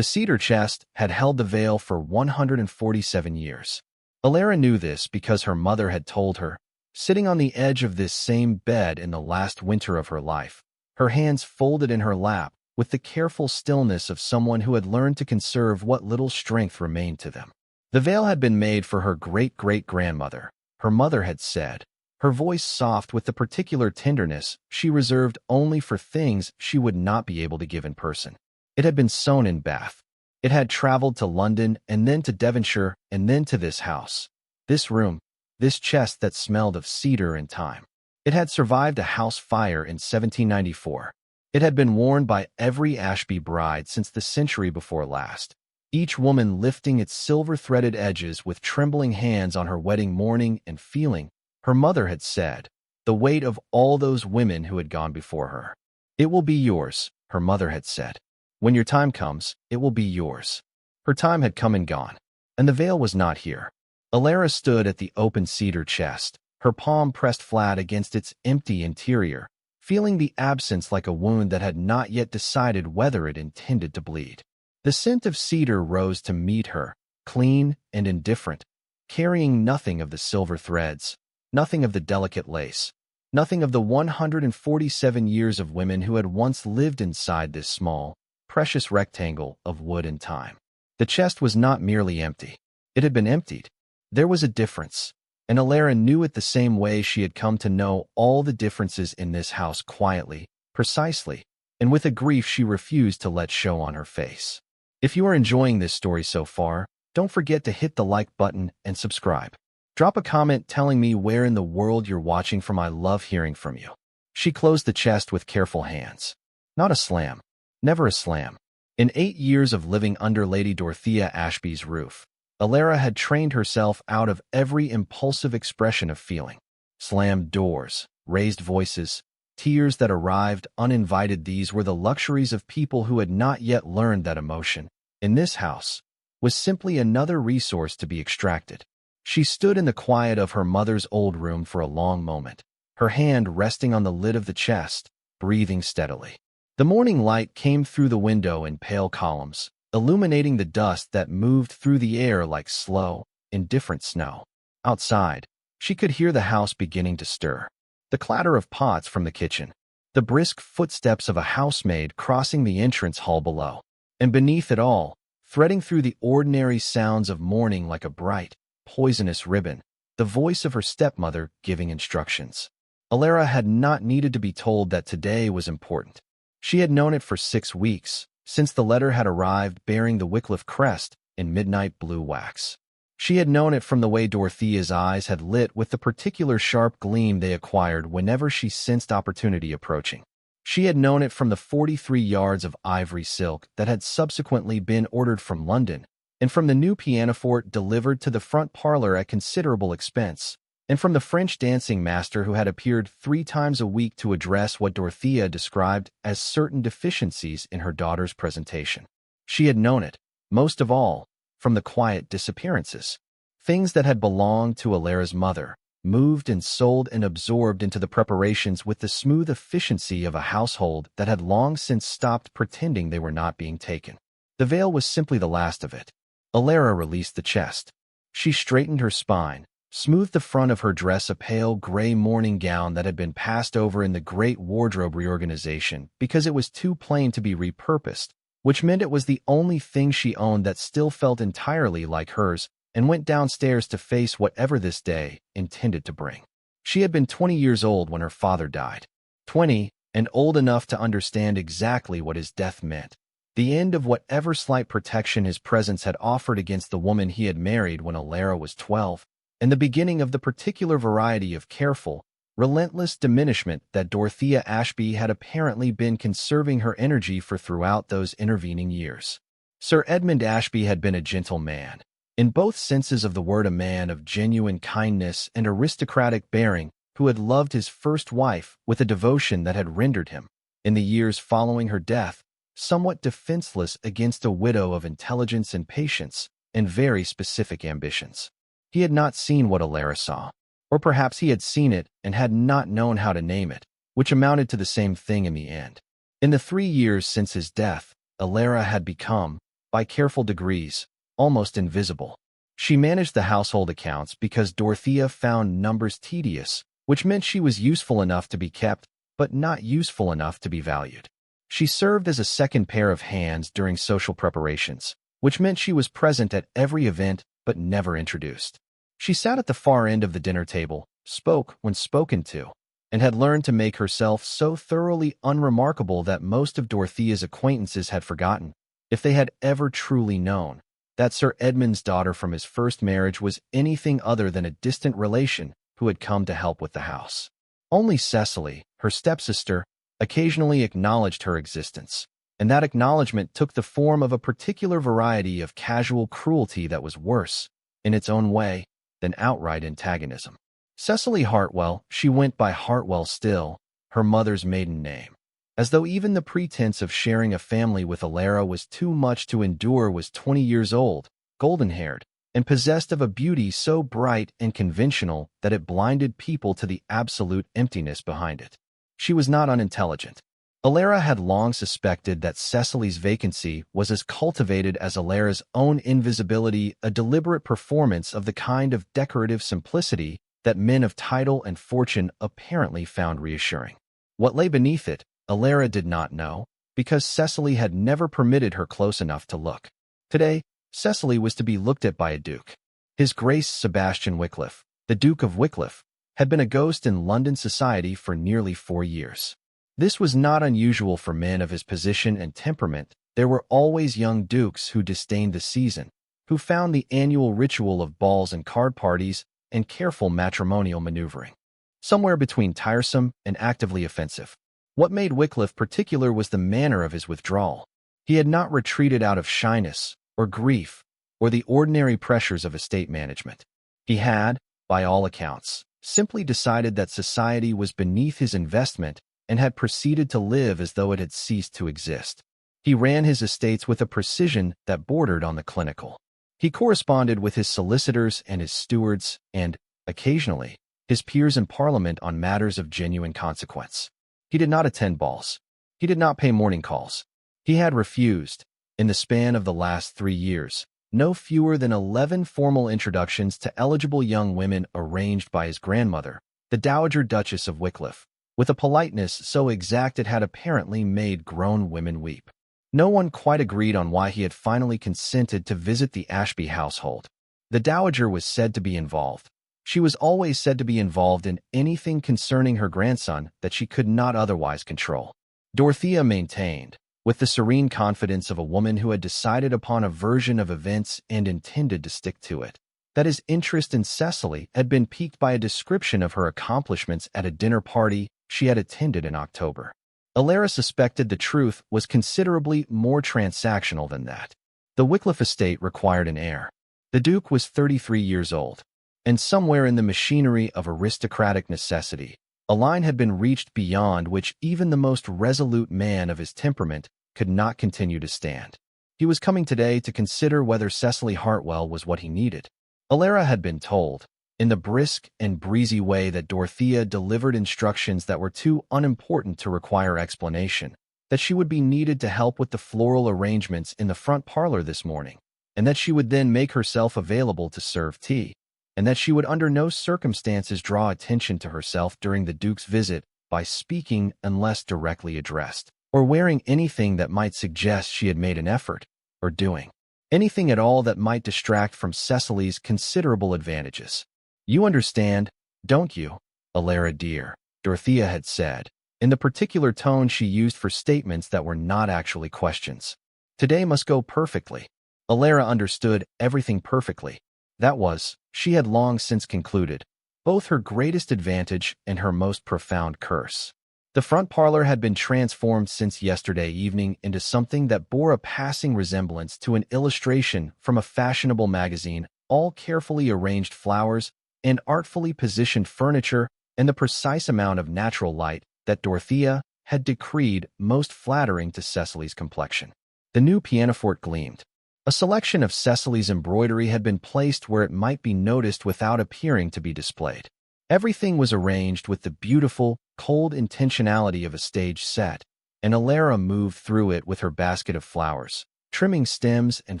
The cedar chest had held the veil for 147 years. Elara knew this because her mother had told her, sitting on the edge of this same bed in the last winter of her life, her hands folded in her lap, with the careful stillness of someone who had learned to conserve what little strength remained to them. The veil had been made for her great-great-grandmother, her mother had said, her voice soft with the particular tenderness she reserved only for things she would not be able to give in person. It had been sewn in Bath. It had traveled to London and then to Devonshire and then to this house, this room, this chest that smelled of cedar and time. It had survived a house fire in 1794. It had been worn by every Ashby bride since the century before last, each woman lifting its silver-threaded edges with trembling hands on her wedding morning and feeling, her mother had said, the weight of all those women who had gone before her. It will be yours, her mother had said. When your time comes, it will be yours. Her time had come and gone, and the veil was not here. Elara stood at the open cedar chest, her palm pressed flat against its empty interior, feeling the absence like a wound that had not yet decided whether it intended to bleed. The scent of cedar rose to meet her, clean and indifferent, carrying nothing of the silver threads, nothing of the delicate lace, nothing of the 147 years of women who had once lived inside this small, precious rectangle of wood and time. The chest was not merely empty. It had been emptied. There was a difference, and Elara knew it the same way she had come to know all the differences in this house quietly, precisely, and with a grief she refused to let show on her face. If you are enjoying this story so far, don't forget to hit the like button and subscribe. Drop a comment telling me where in the world you're watching from. I love hearing from you. She closed the chest with careful hands. Not a slam. Never a slam. In 8 years of living under Lady Dorothea Ashby's roof, Elara had trained herself out of every impulsive expression of feeling. Slammed doors, raised voices, tears that arrived uninvited. These were the luxuries of people who had not yet learned that emotion, in this house, was simply another resource to be extracted. She stood in the quiet of her mother's old room for a long moment, her hand resting on the lid of the chest, breathing steadily. The morning light came through the window in pale columns, illuminating the dust that moved through the air like slow, indifferent snow. Outside, she could hear the house beginning to stir. The clatter of pots from the kitchen, the brisk footsteps of a housemaid crossing the entrance hall below, and beneath it all, threading through the ordinary sounds of morning like a bright, poisonous ribbon, the voice of her stepmother giving instructions. Elara had not needed to be told that today was important. She had known it for 6 weeks, since the letter had arrived bearing the Wycliffe crest in midnight blue wax. She had known it from the way Dorothea's eyes had lit with the particular sharp gleam they acquired whenever she sensed opportunity approaching. She had known it from the 43 yards of ivory silk that had subsequently been ordered from London, and from the new pianoforte delivered to the front parlor at considerable expense, and from the French dancing master who had appeared 3 times a week to address what Dorothea described as certain deficiencies in her daughter's presentation. She had known it, most of all, from the quiet disappearances, things that had belonged to Elara's mother, moved and sold and absorbed into the preparations with the smooth efficiency of a household that had long since stopped pretending they were not being taken. The veil was simply the last of it. Elara released the chest. She straightened her spine, smoothed the front of her dress, a pale gray morning gown that had been passed over in the great wardrobe reorganization because it was too plain to be repurposed, which meant it was the only thing she owned that still felt entirely like hers, and went downstairs to face whatever this day intended to bring. She had been 20 years old when her father died. 20, and old enough to understand exactly what his death meant. The end of whatever slight protection his presence had offered against the woman he had married when Elara was 12, and the beginning of the particular variety of careful, relentless diminishment that Dorothea Ashby had apparently been conserving her energy for throughout those intervening years. Sir Edmund Ashby had been a gentle man, in both senses of the word, a man of genuine kindness and aristocratic bearing, who had loved his first wife with a devotion that had rendered him, in the years following her death, somewhat defenseless against a widow of intelligence and patience and very specific ambitions. He had not seen what Elara saw, or perhaps he had seen it and had not known how to name it, which amounted to the same thing in the end. In the 3 years since his death, Elara had become, by careful degrees, almost invisible. She managed the household accounts because Dorothea found numbers tedious, which meant she was useful enough to be kept, but not useful enough to be valued. She served as a second pair of hands during social preparations, which meant she was present at every event but never introduced. She sat at the far end of the dinner table, spoke when spoken to, and had learned to make herself so thoroughly unremarkable that most of Dorothea's acquaintances had forgotten, if they had ever truly known, that Sir Edmund's daughter from his first marriage was anything other than a distant relation who had come to help with the house. Only Cecily, her stepsister, occasionally acknowledged her existence, and that acknowledgment took the form of a particular variety of casual cruelty that was worse, in its own way, than outright antagonism. Cecily Hartwell, she went by Hartwell still, her mother's maiden name. As though even the pretense of sharing a family with Elara was too much to endure, was 20 years old, golden-haired, and possessed of a beauty so bright and conventional that it blinded people to the absolute emptiness behind it. She was not unintelligent. Elara had long suspected that Cecily's vacancy was as cultivated as Elara's own invisibility, a deliberate performance of the kind of decorative simplicity that men of title and fortune apparently found reassuring. What lay beneath it, Elara did not know, because Cecily had never permitted her close enough to look. Today, Cecily was to be looked at by a duke. His Grace Sebastian Wycliffe, the Duke of Wycliffe, had been a ghost in London society for nearly 4 years. This was not unusual for men of his position and temperament. There were always young dukes who disdained the season, who found the annual ritual of balls and card parties and careful matrimonial maneuvering somewhere between tiresome and actively offensive. What made Wycliffe particular was the manner of his withdrawal. He had not retreated out of shyness or grief or the ordinary pressures of estate management. He had, by all accounts, simply decided that society was beneath his investment and had proceeded to live as though it had ceased to exist. He ran his estates with a precision that bordered on the clinical. He corresponded with his solicitors and his stewards and, occasionally, his peers in Parliament on matters of genuine consequence. He did not attend balls. He did not pay morning calls. He had refused, in the span of the last 3 years, no fewer than 11 formal introductions to eligible young women arranged by his grandmother, the Dowager Duchess of Wycliffe, with a politeness so exact it had apparently made grown women weep. No one quite agreed on why he had finally consented to visit the Ashby household. The Dowager was said to be involved. She was always said to be involved in anything concerning her grandson that she could not otherwise control. Dorothea maintained, with the serene confidence of a woman who had decided upon a version of events and intended to stick to it, that his interest in Cecily had been piqued by a description of her accomplishments at a dinner party she had attended in October. Elara suspected the truth was considerably more transactional than that. The Wycliffe estate required an heir. The Duke was 33 years old, and somewhere in the machinery of aristocratic necessity, a line had been reached beyond which even the most resolute man of his temperament could not continue to stand. He was coming today to consider whether Cecily Hartwell was what he needed. Elara had been told, in the brisk and breezy way that Dorothea delivered instructions that were too unimportant to require explanation, that she would be needed to help with the floral arrangements in the front parlor this morning, and that she would then make herself available to serve tea, and that she would under no circumstances draw attention to herself during the Duke's visit by speaking unless directly addressed, or wearing anything that might suggest she had made an effort, or doing anything at all that might distract from Cecily's considerable advantages. "You understand, don't you, Elara dear?" Dorothea had said, in the particular tone she used for statements that were not actually questions. Today must go perfectly. Elara understood everything perfectly. That was, she had long since concluded, both her greatest advantage and her most profound curse. The front parlor had been transformed since yesterday evening into something that bore a passing resemblance to an illustration from a fashionable magazine, all carefully arranged flowers and artfully positioned furniture and the precise amount of natural light that Dorothea had decreed most flattering to Cecily's complexion. The new pianoforte gleamed. A selection of Cecily's embroidery had been placed where it might be noticed without appearing to be displayed. Everything was arranged with the beautiful, cold intentionality of a stage set, and Elara moved through it with her basket of flowers, trimming stems and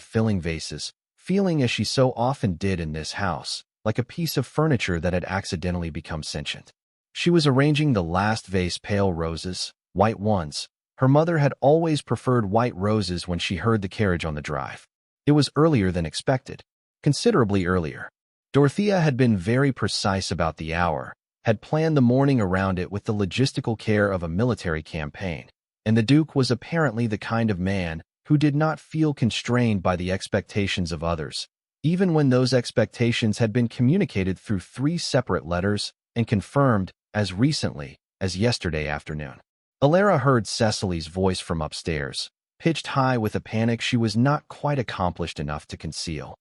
filling vases, feeling as she so often did in this house, like a piece of furniture that had accidentally become sentient. She was arranging the last vase, pale roses, white ones. Her mother had always preferred white roses when she heard the carriage on the drive. It was earlier than expected, considerably earlier. Dorothea had been very precise about the hour, had planned the morning around it with the logistical care of a military campaign, and the Duke was apparently the kind of man who did not feel constrained by the expectations of others, even when those expectations had been communicated through 3 separate letters and confirmed as recently as yesterday afternoon. Elara heard Cecily's voice from upstairs, pitched high with a panic she was not quite accomplished enough to conceal.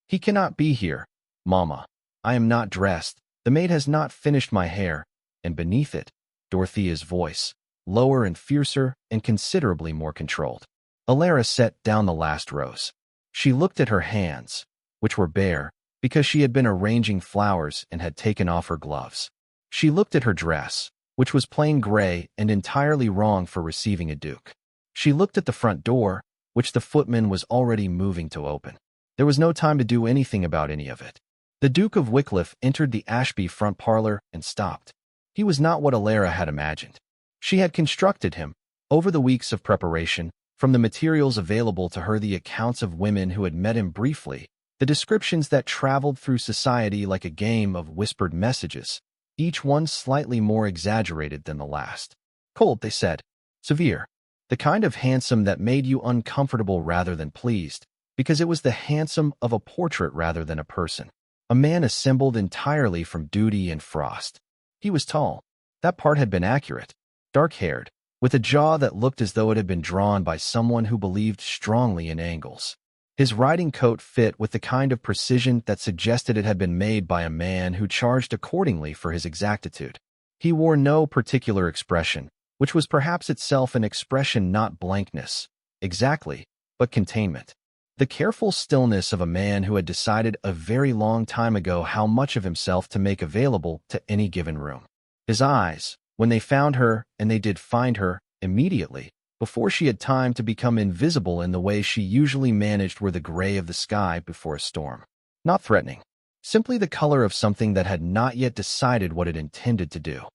"He cannot be here, Mama. I am not dressed. The maid has not finished my hair." And beneath it, Dorothea's voice, lower and fiercer and considerably more controlled. Elara set down the last rose. She looked at her hands, which were bare, because she had been arranging flowers and had taken off her gloves. She looked at her dress, which was plain gray and entirely wrong for receiving a duke. She looked at the front door, which the footman was already moving to open. There was no time to do anything about any of it. The Duke of Wycliffe entered the Ashby front parlor and stopped. He was not what Elara had imagined. She had constructed him, over the weeks of preparation, from the materials available to her, the accounts of women who had met him briefly, the descriptions that traveled through society like a game of whispered messages, each one slightly more exaggerated than the last. Cold, they said. Severe. The kind of handsome that made you uncomfortable rather than pleased, because it was the handsome of a portrait rather than a person. A man assembled entirely from duty and frost. He was tall. That part had been accurate. Dark-haired, with a jaw that looked as though it had been drawn by someone who believed strongly in angles. His riding coat fit with the kind of precision that suggested it had been made by a man who charged accordingly for his exactitude. He wore no particular expression, which was perhaps itself an expression, not blankness, exactly, but containment. The careful stillness of a man who had decided a very long time ago how much of himself to make available to any given room. His eyes, when they found her, and they did find her, immediately, before she had time to become invisible in the way she usually managed, were the gray of the sky before a storm. Not threatening. Simply the color of something that had not yet decided what it intended to do.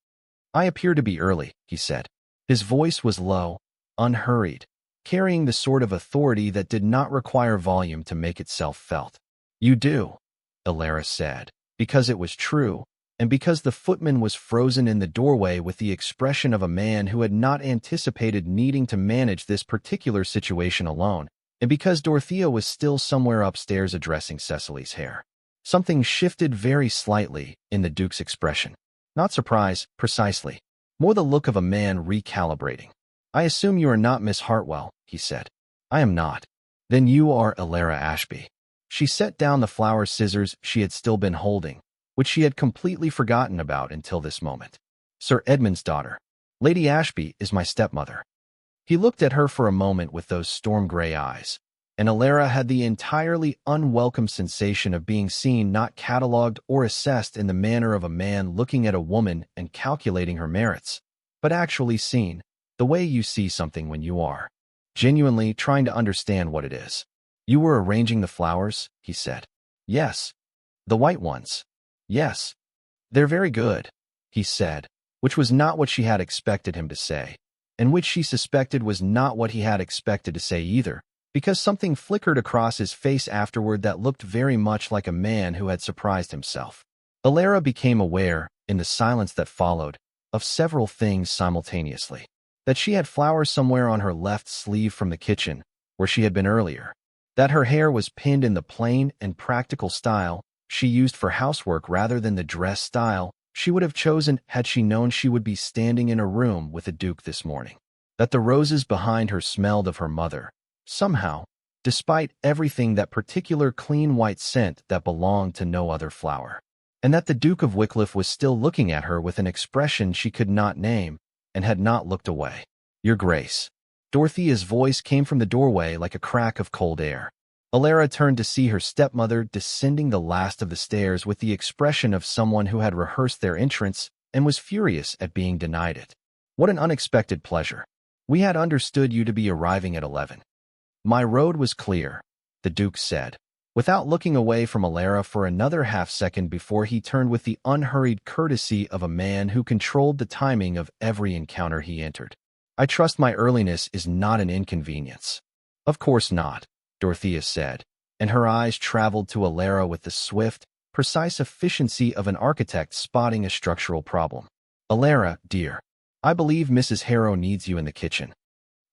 "I appear to be early," he said. His voice was low, unhurried, carrying the sort of authority that did not require volume to make itself felt. "You do," Elara said, because it was true, and because the footman was frozen in the doorway with the expression of a man who had not anticipated needing to manage this particular situation alone, and because Dorothea was still somewhere upstairs addressing Cecily's hair. Something shifted very slightly in the Duke's expression. Not surprise, precisely. More the look of a man recalibrating. "I assume you are not Miss Hartwell," he said. "I am not." "Then you are Elara Ashby." She set down the flower scissors she had still been holding, which she had completely forgotten about until this moment. "Sir Edmund's daughter. Lady Ashby is my stepmother." He looked at her for a moment with those storm-gray eyes, and Elara had the entirely unwelcome sensation of being seen, not catalogued or assessed in the manner of a man looking at a woman and calculating her merits, but actually seen, the way you see something when you are genuinely trying to understand what it is. "You were arranging the flowers," he said. "Yes." "The white ones?" "Yes." "They're very good," he said, which was not what she had expected him to say, and which she suspected was not what he had expected to say either, because something flickered across his face afterward that looked very much like a man who had surprised himself. Elara became aware, in the silence that followed, of several things simultaneously. That she had flowers somewhere on her left sleeve from the kitchen, where she had been earlier. That her hair was pinned in the plain and practical style she used for housework rather than the dress style she would have chosen had she known she would be standing in a room with a duke this morning. That the roses behind her smelled of her mother, somehow, despite everything, that particular clean white scent that belonged to no other flower. And that the Duke of Wycliffe was still looking at her with an expression she could not name, and had not looked away. "Your Grace." Dorothea's voice came from the doorway like a crack of cold air. Elara turned to see her stepmother descending the last of the stairs with the expression of someone who had rehearsed their entrance and was furious at being denied it. "What an unexpected pleasure. We had understood you to be arriving at 11. My road was clear, the Duke said, without looking away from Elara for another half-second before he turned with the unhurried courtesy of a man who controlled the timing of every encounter he entered. I trust my earliness is not an inconvenience. Of course not, Dorothea said, and her eyes traveled to Elara with the swift, precise efficiency of an architect spotting a structural problem. Elara, dear, I believe Mrs. Harrow needs you in the kitchen.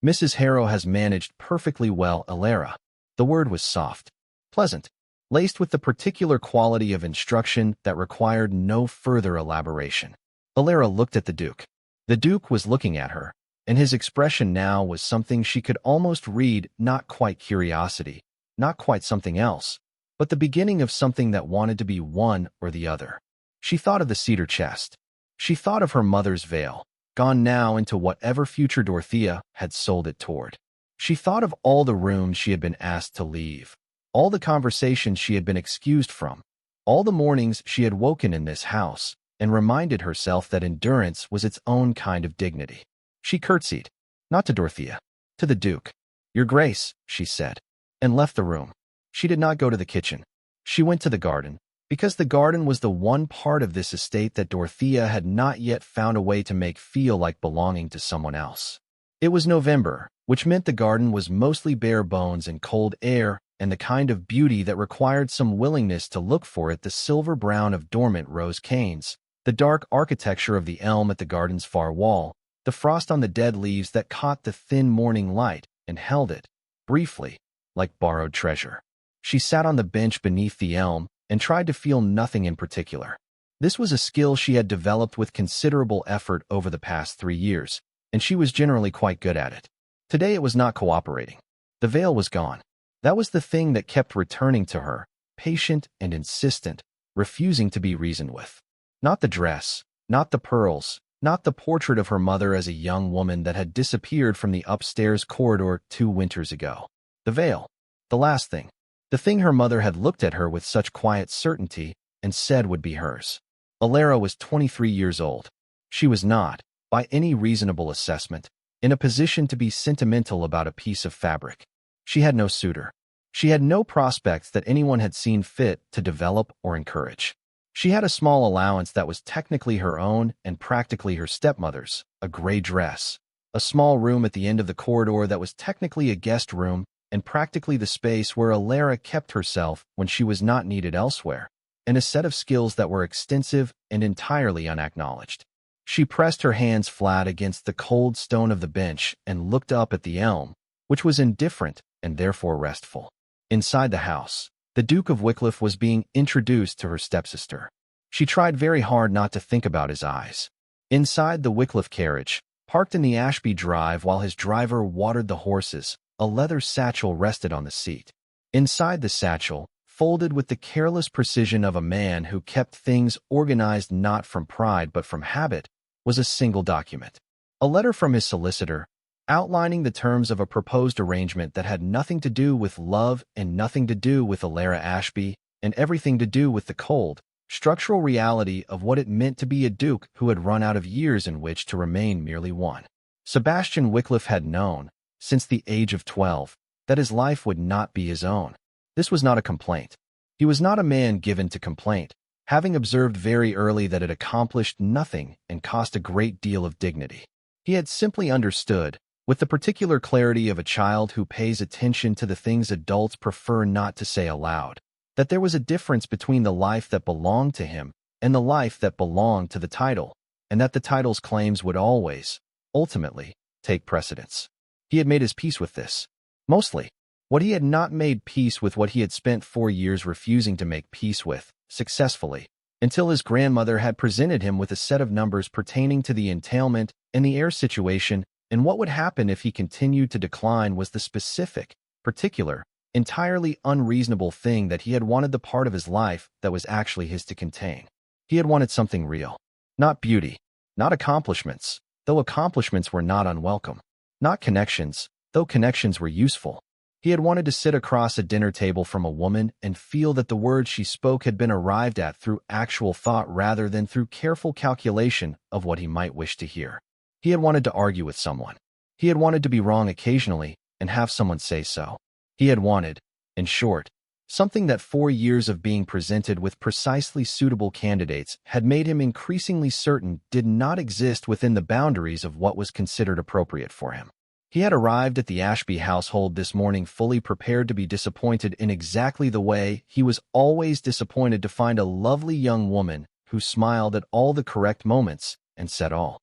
Mrs. Harrow has managed perfectly well, Elara. The word was soft, pleasant, laced with the particular quality of instruction that required no further elaboration. Elara looked at the Duke. The Duke was looking at her, and his expression now was something she could almost read, not quite curiosity, not quite something else, but the beginning of something that wanted to be one or the other. She thought of the cedar chest. She thought of her mother's veil, gone now into whatever future Dorothea had sold it toward. She thought of all the rooms she had been asked to leave, all the conversations she had been excused from, all the mornings she had woken in this house, and reminded herself that endurance was its own kind of dignity. She curtsied, not to Dorothea, to the Duke. Your Grace, she said, and left the room. She did not go to the kitchen. She went to the garden, because the garden was the one part of this estate that Dorothea had not yet found a way to make feel like belonging to someone else. It was November, which meant the garden was mostly bare bones and cold air, and the kind of beauty that required some willingness to look for it, the silver brown of dormant rose canes, the dark architecture of the elm at the garden's far wall, the frost on the dead leaves that caught the thin morning light and held it, briefly, like borrowed treasure. She sat on the bench beneath the elm and tried to feel nothing in particular. This was a skill she had developed with considerable effort over the past 3 years, and she was generally quite good at it. Today it was not cooperating. The veil was gone. That was the thing that kept returning to her, patient and insistent, refusing to be reasoned with. Not the dress, not the pearls, not the portrait of her mother as a young woman that had disappeared from the upstairs corridor 2 winters ago. The veil. The last thing. The thing her mother had looked at her with such quiet certainty and said would be hers. Elara was 23 years old. She was not, by any reasonable assessment, in a position to be sentimental about a piece of fabric. She had no suitor. She had no prospects that anyone had seen fit to develop or encourage. She had a small allowance that was technically her own and practically her stepmother's, a gray dress, a small room at the end of the corridor that was technically a guest room and practically the space where Elara kept herself when she was not needed elsewhere, and a set of skills that were extensive and entirely unacknowledged. She pressed her hands flat against the cold stone of the bench and looked up at the elm, which was indifferent and therefore restful. Inside the house, the Duke of Wycliffe was being introduced to her stepsister. She tried very hard not to think about his eyes. Inside the Wycliffe carriage, parked in the Ashby drive while his driver watered the horses, a leather satchel rested on the seat. Inside the satchel, folded with the careless precision of a man who kept things organized not from pride but from habit, was a single document. A letter from his solicitor, outlining the terms of a proposed arrangement that had nothing to do with love and nothing to do with Elara Ashby and everything to do with the cold, structural reality of what it meant to be a duke who had run out of years in which to remain merely one. Sebastian Wycliffe had known, since the age of 12, that his life would not be his own. This was not a complaint. He was not a man given to complaint, having observed very early that it accomplished nothing and cost a great deal of dignity. He had simply understood, with the particular clarity of a child who pays attention to the things adults prefer not to say aloud, that there was a difference between the life that belonged to him and the life that belonged to the title, and that the title's claims would always, ultimately, take precedence. He had made his peace with this. Mostly. What he had not made peace with what he had spent 4 years refusing to make peace with, successfully, until his grandmother had presented him with a set of numbers pertaining to the entailment and the heir situation, and what would happen if he continued to decline was the specific, particular, entirely unreasonable thing that he had wanted the part of his life that was actually his to contain. He had wanted something real. Not beauty. Not accomplishments, though accomplishments were not unwelcome. Not connections, though connections were useful. He had wanted to sit across a dinner table from a woman and feel that the words she spoke had been arrived at through actual thought rather than through careful calculation of what he might wish to hear. He had wanted to argue with someone. He had wanted to be wrong occasionally and have someone say so. He had wanted, in short, something that 4 years of being presented with precisely suitable candidates had made him increasingly certain did not exist within the boundaries of what was considered appropriate for him. He had arrived at the Ashby household this morning fully prepared to be disappointed in exactly the way he was always disappointed to find a lovely young woman who smiled at all the correct moments and said all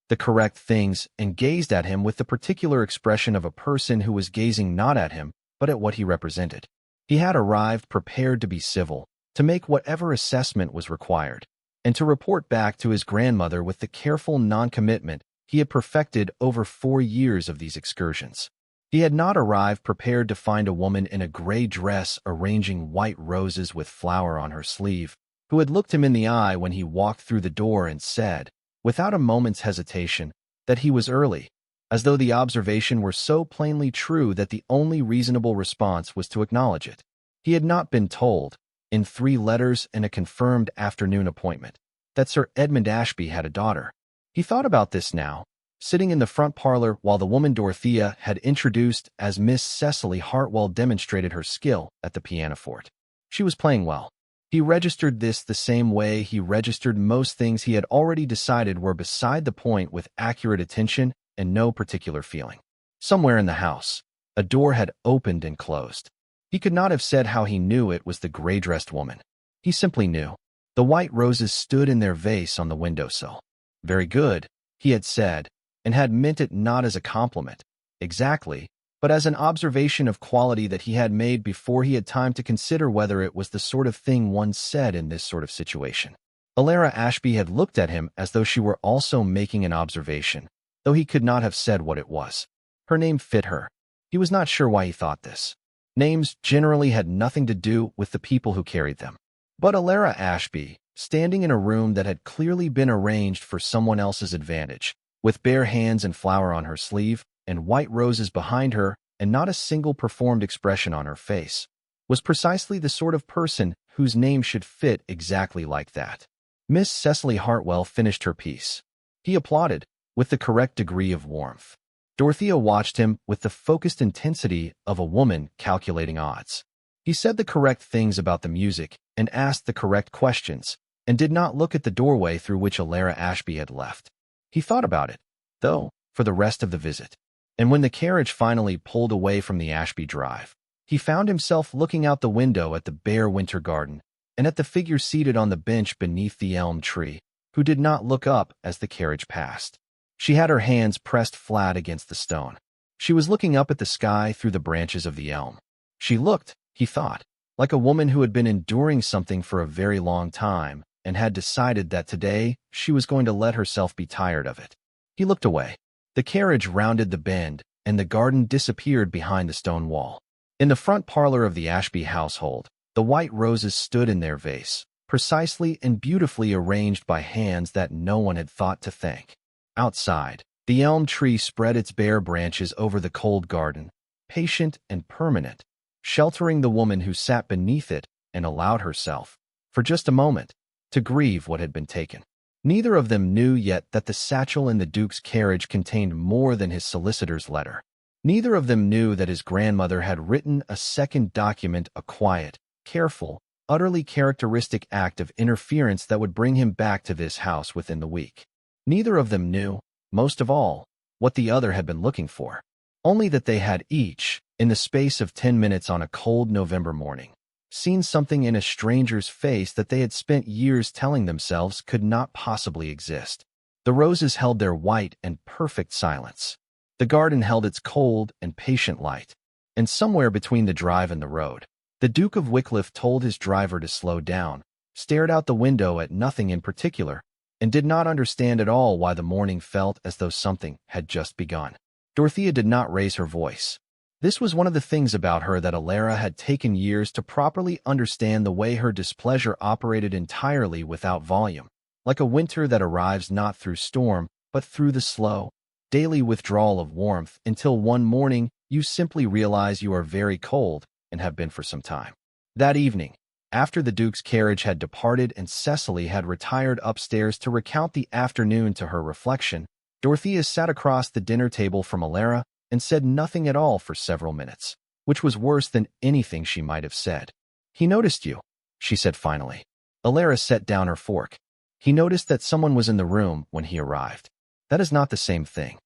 the correct things and gazed at him with the particular expression of a person who was gazing not at him, but at what he represented. He had arrived prepared to be civil, to make whatever assessment was required, and to report back to his grandmother with the careful non-commitment he had perfected over 4 years of these excursions. He had not arrived prepared to find a woman in a gray dress arranging white roses with flower on her sleeve, who had looked him in the eye when he walked through the door and said, without a moment's hesitation, that he was early, as though the observation were so plainly true that the only reasonable response was to acknowledge it. He had not been told, in 3 letters and a confirmed afternoon appointment, that Sir Edmund Ashby had a daughter. He thought about this now, sitting in the front parlor while the woman Dorothea had introduced as Miss Cecily Hartwell demonstrated her skill at the pianoforte. She was playing well. He registered this the same way he registered most things he had already decided were beside the point, with accurate attention and no particular feeling. Somewhere in the house, a door had opened and closed. He could not have said how he knew it was the gray-dressed woman. He simply knew. The white roses stood in their vase on the windowsill. Very good, he had said, and had meant it not as a compliment, exactly, but as an observation of quality that he had made before he had time to consider whether it was the sort of thing one said in this sort of situation. Elara Ashby had looked at him as though she were also making an observation, though he could not have said what it was. Her name fit her. He was not sure why he thought this. Names generally had nothing to do with the people who carried them. But Elara Ashby, standing in a room that had clearly been arranged for someone else's advantage, with bare hands and flower on her sleeve, and white roses behind her, and not a single performed expression on her face, was precisely the sort of person whose name should fit exactly like that. Miss Cecily Hartwell finished her piece. He applauded, with the correct degree of warmth. Dorothea watched him with the focused intensity of a woman calculating odds. He said the correct things about the music and asked the correct questions, and did not look at the doorway through which Elara Ashby had left. He thought about it, though, for the rest of the visit. And when the carriage finally pulled away from the Ashby drive, he found himself looking out the window at the bare winter garden and at the figure seated on the bench beneath the elm tree, who did not look up as the carriage passed. She had her hands pressed flat against the stone. She was looking up at the sky through the branches of the elm. She looked, he thought, like a woman who had been enduring something for a very long time and had decided that today she was going to let herself be tired of it. He looked away. The carriage rounded the bend, and the garden disappeared behind the stone wall. In the front parlor of the Ashby household, the white roses stood in their vase, precisely and beautifully arranged by hands that no one had thought to thank. Outside, the elm tree spread its bare branches over the cold garden, patient and permanent, sheltering the woman who sat beneath it and allowed herself, for just a moment, to grieve what had been taken. Neither of them knew yet that the satchel in the Duke's carriage contained more than his solicitor's letter. Neither of them knew that his grandmother had written a second document, a quiet, careful, utterly characteristic act of interference that would bring him back to this house within the week. Neither of them knew, most of all, what the other had been looking for, only that they had each, in the space of 10 minutes on a cold November morning, seen something in a stranger's face that they had spent years telling themselves could not possibly exist. The roses held their white and perfect silence. The garden held its cold and patient light. And somewhere between the drive and the road, the Duke of Wycliffe told his driver to slow down, stared out the window at nothing in particular, and did not understand at all why the morning felt as though something had just begun. Dorothea did not raise her voice. This was one of the things about her that Elara had taken years to properly understand, the way her displeasure operated entirely without volume, like a winter that arrives not through storm, but through the slow, daily withdrawal of warmth, until one morning you simply realize you are very cold and have been for some time. That evening, after the Duke's carriage had departed and Cecily had retired upstairs to recount the afternoon to her reflection, Dorothea sat across the dinner table from Elara and said nothing at all for several minutes. which was worse than anything she might have said. "He noticed you," she said finally. Elara set down her fork. "He noticed that someone was in the room when he arrived. That is not the same thing.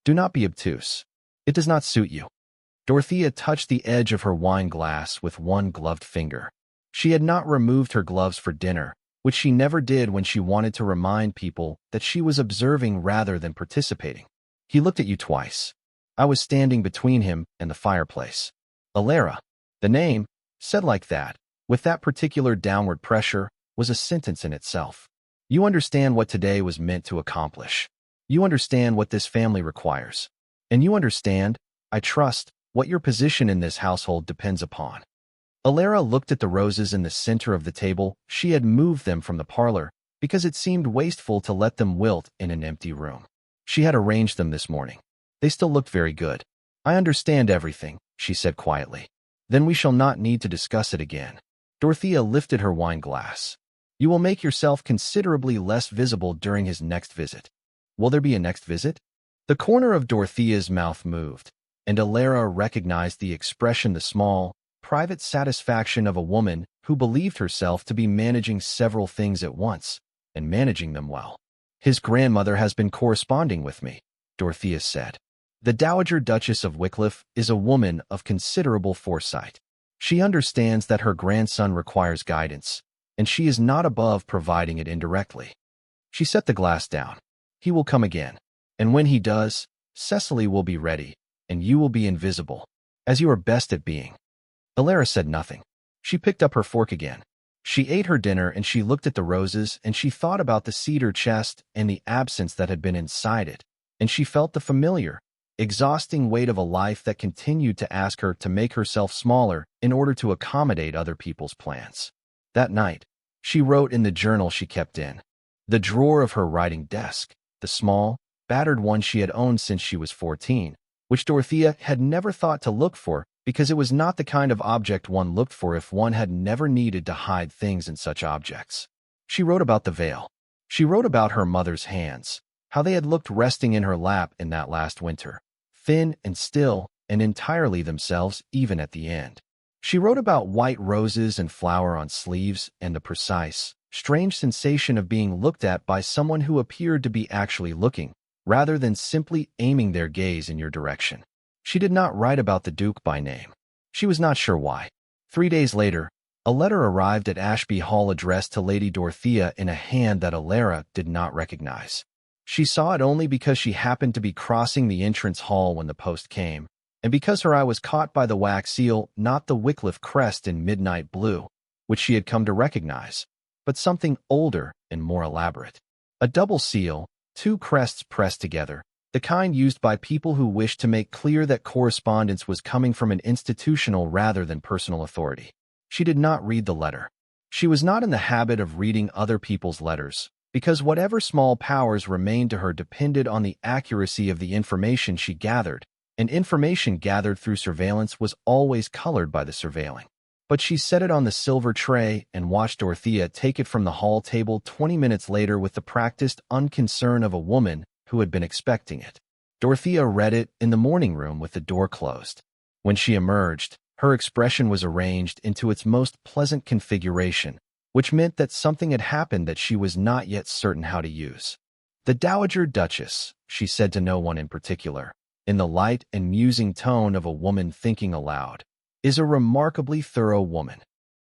Do not be obtuse. It does not suit you." Dorothea touched the edge of her wine glass with one gloved finger. She had not removed her gloves for dinner, which she never did when she wanted to remind people that she was observing rather than participating. "He looked at you twice. I was standing between him and the fireplace." Elara, the name, said like that, with that particular downward pressure, was a sentence in itself. "You understand what today was meant to accomplish. You understand what this family requires. And you understand, I trust, what your position in this household depends upon." Elara looked at the roses in the center of the table. She had moved them from the parlor because it seemed wasteful to let them wilt in an empty room. She had arranged them this morning. They still looked very good. "I understand everything," she said quietly. "Then we shall not need to discuss it again." Dorothea lifted her wine glass. "You will make yourself considerably less visible during his next visit." "Will there be a next visit?" The corner of Dorothea's mouth moved, and Elara recognized the expression, the small, private satisfaction of a woman who believed herself to be managing several things at once, and managing them well. "His grandmother has been corresponding with me," Dorothea said. "The Dowager Duchess of Wycliffe is a woman of considerable foresight. She understands that her grandson requires guidance, and she is not above providing it indirectly." She set the glass down. "He will come again, and when he does, Cecily will be ready, and you will be invisible, as you are best at being." Elara said nothing. She picked up her fork again. She ate her dinner and she looked at the roses and she thought about the cedar chest and the absence that had been inside it, and she felt the familiar, exhausting weight of a life that continued to ask her to make herself smaller in order to accommodate other people's plans. That night, she wrote in the journal she kept in the drawer of her writing desk, the small, battered one she had owned since she was 14, which Dorothea had never thought to look for because it was not the kind of object one looked for if one had never needed to hide things in such objects. She wrote about the veil. She wrote about her mother's hands, how they had looked resting in her lap in that last winter, thin and still and entirely themselves even at the end. She wrote about white roses and flower on sleeves and the precise, strange sensation of being looked at by someone who appeared to be actually looking, rather than simply aiming their gaze in your direction. She did not write about the Duke by name. She was not sure why. 3 days later, a letter arrived at Ashby Hall addressed to Lady Dorothea in a hand that Elara did not recognize. She saw it only because she happened to be crossing the entrance hall when the post came, and because her eye was caught by the wax seal, not the Wycliffe crest in midnight blue, which she had come to recognize, but something older and more elaborate. A double seal, 2 crests pressed together, the kind used by people who wished to make clear that correspondence was coming from an institutional rather than personal authority. She did not read the letter. She was not in the habit of reading other people's letters, because whatever small powers remained to her depended on the accuracy of the information she gathered, and information gathered through surveillance was always colored by the surveilling. But she set it on the silver tray and watched Dorothea take it from the hall table 20 minutes later with the practiced unconcern of a woman who had been expecting it. Dorothea read it in the morning room with the door closed. When she emerged, her expression was arranged into its most pleasant configuration, which meant that something had happened that she was not yet certain how to use. "The Dowager Duchess," she said to no one in particular, in the light and musing tone of a woman thinking aloud, "is a remarkably thorough woman."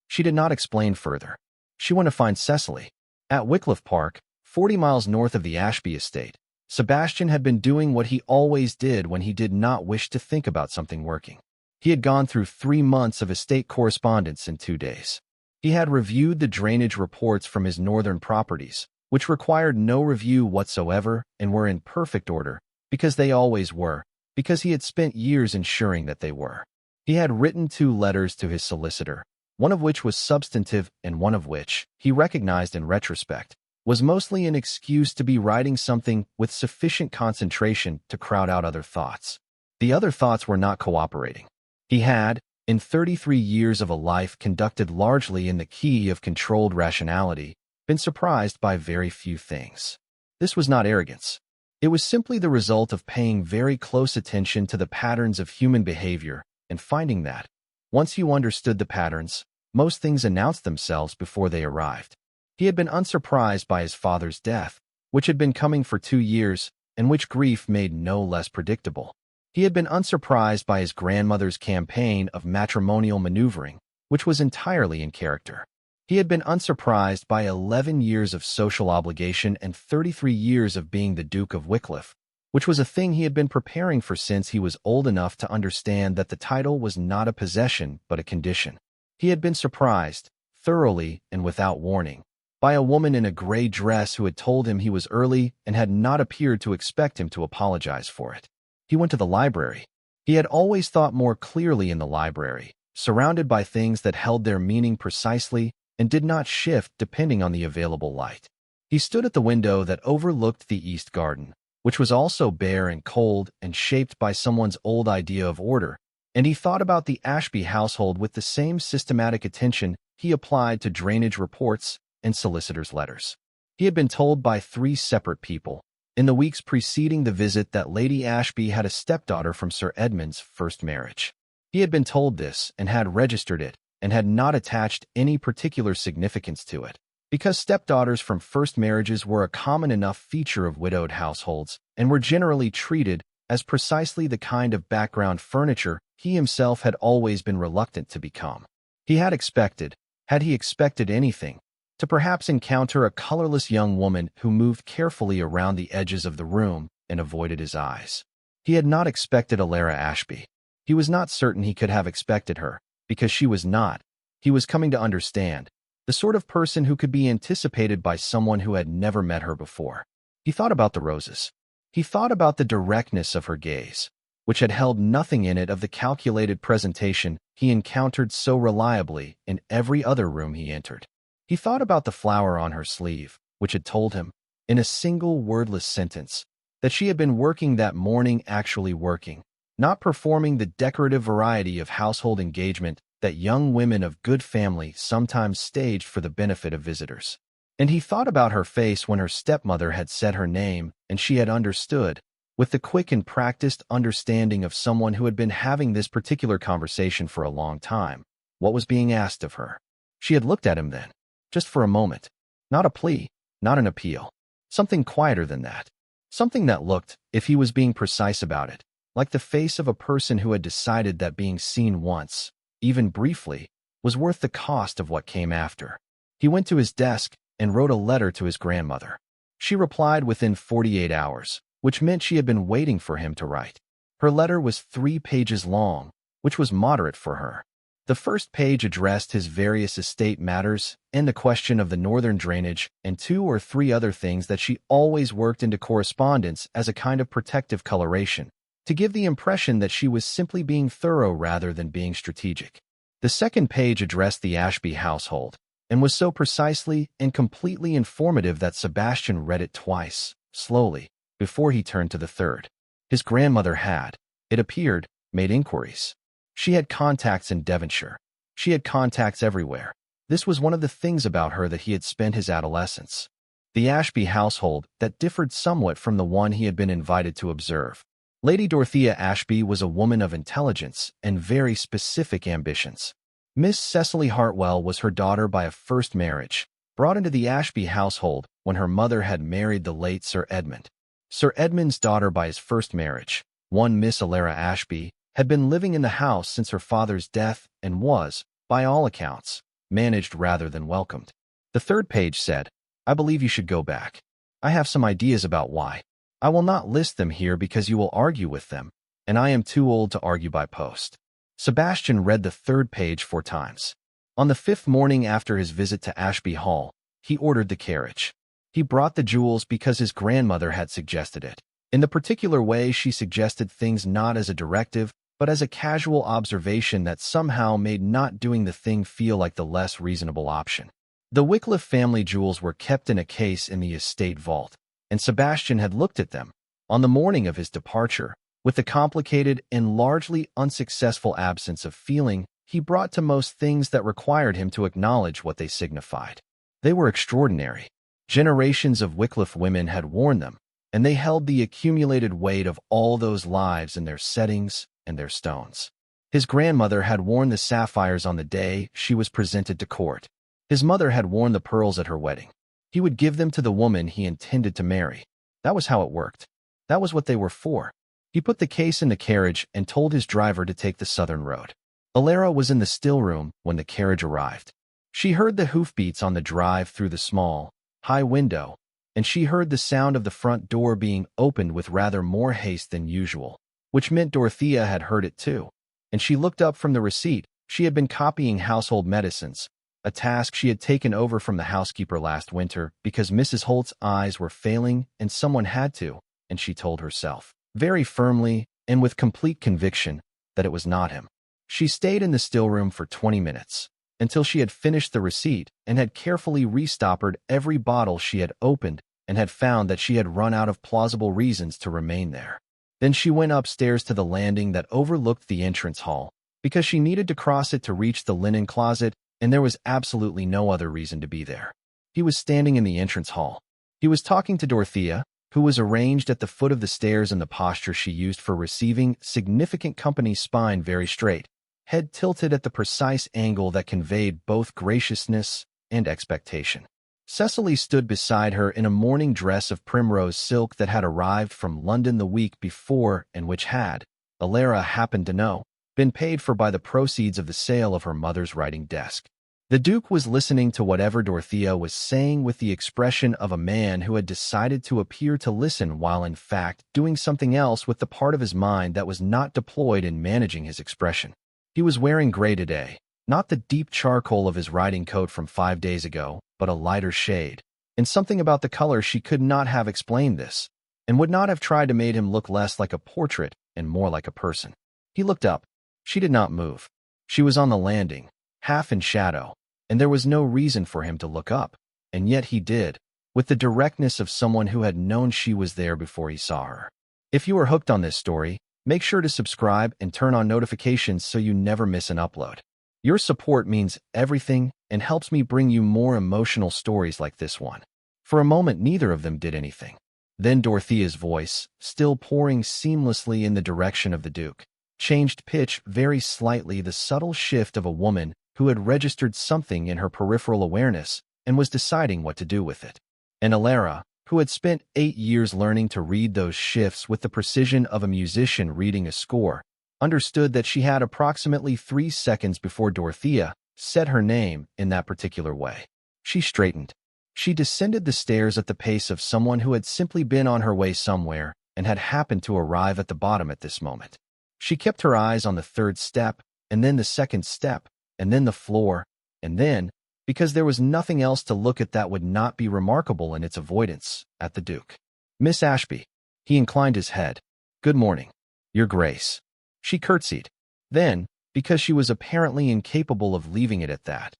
She did not explain further. She went to find Cecily. At Wycliffe Park, 40 miles north of the Ashby estate, Sebastian had been doing what he always did when he did not wish to think about something working. He had gone through 3 months of estate correspondence in 2 days. He had reviewed the drainage reports from his northern properties, which required no review whatsoever and were in perfect order, because they always were, because he had spent years ensuring that they were. He had written 2 letters to his solicitor, one of which was substantive and one of which, he recognized in retrospect, was mostly an excuse to be writing something with sufficient concentration to crowd out other thoughts. The other thoughts were not cooperating. He had, in 33 years of a life conducted largely in the key of controlled rationality, been surprised by very few things. This was not arrogance. It was simply the result of paying very close attention to the patterns of human behavior and finding that, once you understood the patterns, most things announced themselves before they arrived. He had been unsurprised by his father's death, which had been coming for 2 years, and which grief made no less predictable. He had been unsurprised by his grandmother's campaign of matrimonial maneuvering, which was entirely in character. He had been unsurprised by 11 years of social obligation and 33 years of being the Duke of Wycliffe, which was a thing he had been preparing for since he was old enough to understand that the title was not a possession but a condition. He had been surprised, thoroughly and without warning, by a woman in a gray dress who had told him he was early and had not appeared to expect him to apologize for it. He went to the library. He had always thought more clearly in the library, surrounded by things that held their meaning precisely and did not shift depending on the available light. He stood at the window that overlooked the east garden, which was also bare and cold and shaped by someone's old idea of order, and he thought about the Ashby household with the same systematic attention he applied to drainage reports and solicitors' letters. He had been told by 3 separate people in the weeks preceding the visit that Lady Ashby had a stepdaughter from Sir Edmund's first marriage. He had been told this and had registered it and had not attached any particular significance to it, because stepdaughters from first marriages were a common enough feature of widowed households and were generally treated as precisely the kind of background furniture he himself had always been reluctant to become. He had expected, had he expected anything, to perhaps encounter a colorless young woman who moved carefully around the edges of the room and avoided his eyes. He had not expected Elara Ashby. He was not certain he could have expected her, because she was not, he was coming to understand, the sort of person who could be anticipated by someone who had never met her before. He thought about the roses. He thought about the directness of her gaze, which had held nothing in it of the calculated presentation he encountered so reliably in every other room he entered. He thought about the flower on her sleeve, which had told him, in a single wordless sentence, that she had been working that morning, actually working, not performing the decorative variety of household engagement that young women of good family sometimes staged for the benefit of visitors. And he thought about her face when her stepmother had said her name and she had understood, with the quick and practiced understanding of someone who had been having this particular conversation for a long time, what was being asked of her. She had looked at him then, just for a moment, not a plea, not an appeal, something quieter than that, something that looked, if he was being precise about it, like the face of a person who had decided that being seen once, even briefly, was worth the cost of what came after. He went to his desk and wrote a letter to his grandmother. She replied within 48 hours, which meant she had been waiting for him to write. Her letter was 3 pages long, which was moderate for her. The first page addressed his various estate matters and the question of the northern drainage and 2 or 3 other things that she always worked into correspondence as a kind of protective coloration, to give the impression that she was simply being thorough rather than being strategic. The second page addressed the Ashby household, and was so precisely and completely informative that Sebastian read it twice, slowly, before he turned to the third. His grandmother had, it appeared, made inquiries. She had contacts in Devonshire. She had contacts everywhere. This was one of the things about her that he had spent his adolescence. The Ashby household that differed somewhat from the one he had been invited to observe. Lady Dorothea Ashby was a woman of intelligence and very specific ambitions. Miss Cecily Hartwell was her daughter by a first marriage, brought into the Ashby household when her mother had married the late Sir Edmund. Sir Edmund's daughter by his first marriage, one Miss Elara Ashby, had been living in the house since her father's death and was, by all accounts, managed rather than welcomed. The third page said, "I believe you should go back. I have some ideas about why. I will not list them here because you will argue with them, and I am too old to argue by post." Sebastian read the third page 4 times. On the 5th morning after his visit to Ashby Hall, he ordered the carriage. He brought the jewels because his grandmother had suggested it. In the particular way she suggested things, not as a directive, but as a casual observation that somehow made not doing the thing feel like the less reasonable option. The Wycliffe family jewels were kept in a case in the estate vault, and Sebastian had looked at them, on the morning of his departure, with the complicated and largely unsuccessful absence of feeling he brought to most things that required him to acknowledge what they signified. They were extraordinary. Generations of Wycliffe women had worn them, and they held the accumulated weight of all those lives in their settings and their stones. His grandmother had worn the sapphires on the day she was presented to court. His mother had worn the pearls at her wedding. He would give them to the woman he intended to marry. That was how it worked. That was what they were for. He put the case in the carriage and told his driver to take the southern road. Elara was in the still room when the carriage arrived. She heard the hoofbeats on the drive through the small, high window, and she heard the sound of the front door being opened with rather more haste than usual, which meant Dorothea had heard it too. And she looked up from the receipt. She had been copying household medicines, a task she had taken over from the housekeeper last winter because Mrs. Holt's eyes were failing and someone had to, and she told herself, very firmly and with complete conviction, that it was not him. She stayed in the still room for 20 minutes, until she had finished the receipt and had carefully restoppered every bottle she had opened and had found that she had run out of plausible reasons to remain there. Then she went upstairs to the landing that overlooked the entrance hall, because she needed to cross it to reach the linen closet, and there was absolutely no other reason to be there. He was standing in the entrance hall. He was talking to Dorothea, who was arranged at the foot of the stairs in the posture she used for receiving significant company, spine very straight, head tilted at the precise angle that conveyed both graciousness and expectation. Cecily stood beside her in a morning dress of primrose silk that had arrived from London the week before and which had, Elara happened to know, been paid for by the proceeds of the sale of her mother's writing desk. The Duke was listening to whatever Dorothea was saying with the expression of a man who had decided to appear to listen while in fact doing something else with the part of his mind that was not deployed in managing his expression. He was wearing gray today, not the deep charcoal of his riding coat from 5 days ago, but a lighter shade. And something about the color she could not have explained this, and would not have tried to make him look less like a portrait and more like a person. He looked up. She did not move. She was on the landing, half in shadow, and there was no reason for him to look up, and yet he did, with the directness of someone who had known she was there before he saw her. If you are hooked on this story, make sure to subscribe and turn on notifications so you never miss an upload. Your support means everything and helps me bring you more emotional stories like this one. For a moment, neither of them did anything. Then Dorothea's voice, still pouring seamlessly in the direction of the Duke, changed pitch very slightly, the subtle shift of a woman who had registered something in her peripheral awareness and was deciding what to do with it. And Elara, who had spent 8 years learning to read those shifts with the precision of a musician reading a score, understood that she had approximately 3 seconds before Dorothea said her name in that particular way. She straightened. She descended the stairs at the pace of someone who had simply been on her way somewhere and had happened to arrive at the bottom at this moment. She kept her eyes on the 3rd step, and then the 2nd step, and then the floor, and then, because there was nothing else to look at that would not be remarkable in its avoidance, at the Duke. Miss Ashby. He inclined his head. Good morning, Your Grace. She curtsied. Then, because she was apparently incapable of leaving it at that,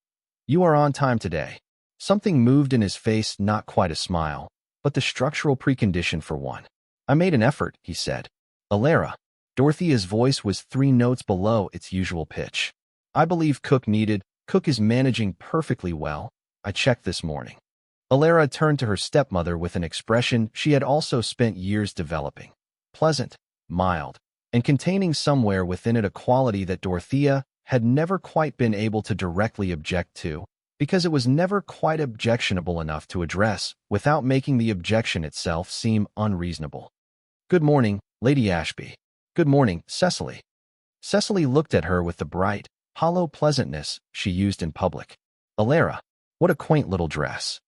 you are on time today. Something moved in his face, not quite a smile, but the structural precondition for one. I made an effort, he said. Elara. Dorothea's voice was 3 notes below its usual pitch. I believe Cook needed. Cook is managing perfectly well. I checked this morning. Elara turned to her stepmother with an expression she had also spent years developing. Pleasant, mild, and containing somewhere within it a quality that Dorothea had never quite been able to directly object to, because it was never quite objectionable enough to address without making the objection itself seem unreasonable. Good morning, Lady Ashby. Good morning, Cecily. Cecily looked at her with the bright, hollow pleasantness she used in public. Elara, what a quaint little dress.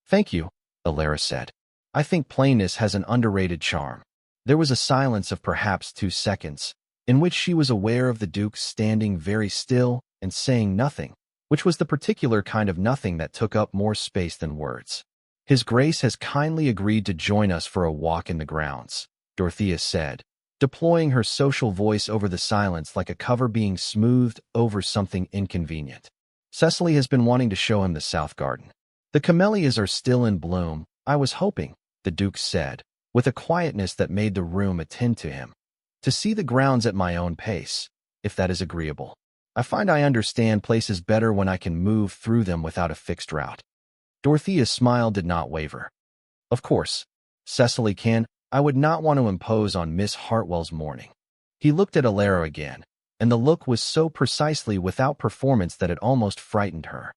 Thank you, Elara said. I think plainness has an underrated charm. There was a silence of perhaps 2 seconds, in which she was aware of the Duke standing very still and saying nothing, which was the particular kind of nothing that took up more space than words. His Grace has kindly agreed to join us for a walk in the grounds, Dorothea said, deploying her social voice over the silence like a cover being smoothed over something inconvenient. Cecily has been wanting to show him the south garden. The camellias are still in bloom, I was hoping, the Duke said, with a quietness that made the room attend to him. To see the grounds at my own pace, if that is agreeable. I find I understand places better when I can move through them without a fixed route. Dorothea's smile did not waver. Of course, Cecily can. I would not want to impose on Miss Hartwell's mourning. He looked at Elara again, and the look was so precisely without performance that it almost frightened her.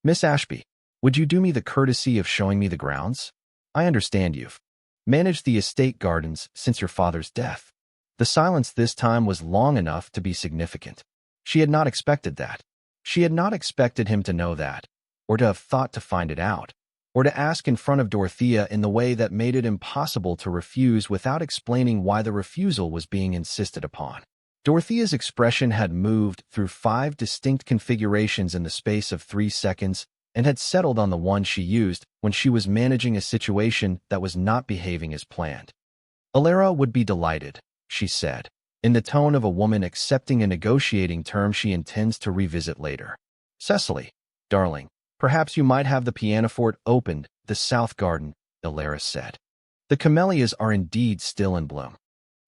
"Miss Ashby, would you do me the courtesy of showing me the grounds? I understand you've managed the estate gardens since your father's death." The silence this time was long enough to be significant. She had not expected that. She had not expected him to know that, or to have thought to find it out, or to ask in front of Dorothea in the way that made it impossible to refuse without explaining why the refusal was being insisted upon. Dorothea's expression had moved through 5 distinct configurations in the space of 3 seconds and had settled on the one she used when she was managing a situation that was not behaving as planned. "Elara would be delighted," she said, in the tone of a woman accepting a negotiating term she intends to revisit later. "Cecily, darling, perhaps you might have the pianoforte opened, the south garden," Elara said. "The camellias are indeed still in bloom."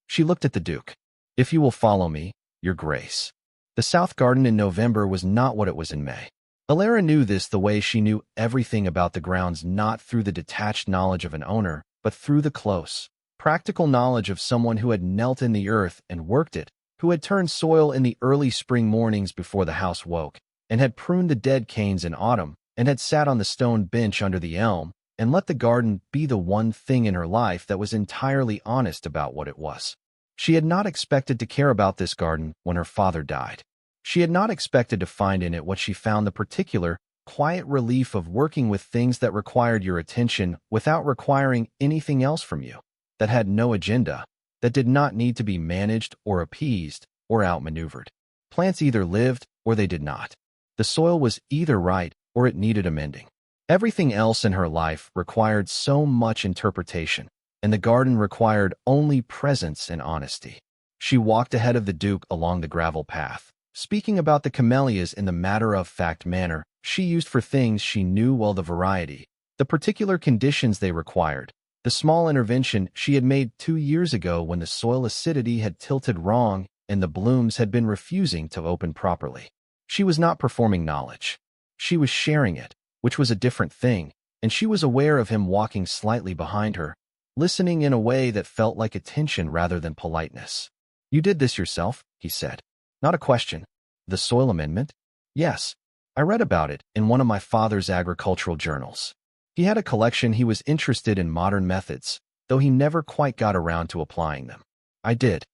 She looked at the Duke. "If you will follow me, your grace." The south garden in November was not what it was in May. Elara knew this the way she knew everything about the grounds, not through the detached knowledge of an owner, but through the close, practical knowledge of someone who had knelt in the earth and worked it, who had turned soil in the early spring mornings before the house woke, and had pruned the dead canes in autumn, and had sat on the stone bench under the elm, and let the garden be the one thing in her life that was entirely honest about what it was. She had not expected to care about this garden when her father died. She had not expected to find in it what she found, the particular, quiet relief of working with things that required your attention without requiring anything else from you, that had no agenda, that did not need to be managed or appeased or outmaneuvered. Plants either lived or they did not. The soil was either right or it needed amending. Everything else in her life required so much interpretation, and the garden required only presence and honesty. She walked ahead of the Duke along the gravel path, speaking about the camellias in the matter-of-fact manner she used for things she knew well, the variety, the particular conditions they required, the small intervention she had made 2 years ago when the soil acidity had tilted wrong and the blooms had been refusing to open properly. She was not performing knowledge. She was sharing it, which was a different thing, and she was aware of him walking slightly behind her, listening in a way that felt like attention rather than politeness. "You did this yourself?" he said. "Not a question. The soil amendment?" "Yes. I read about it in one of my father's agricultural journals. He had a collection. He was interested in modern methods, though he never quite got around to applying them." "I did."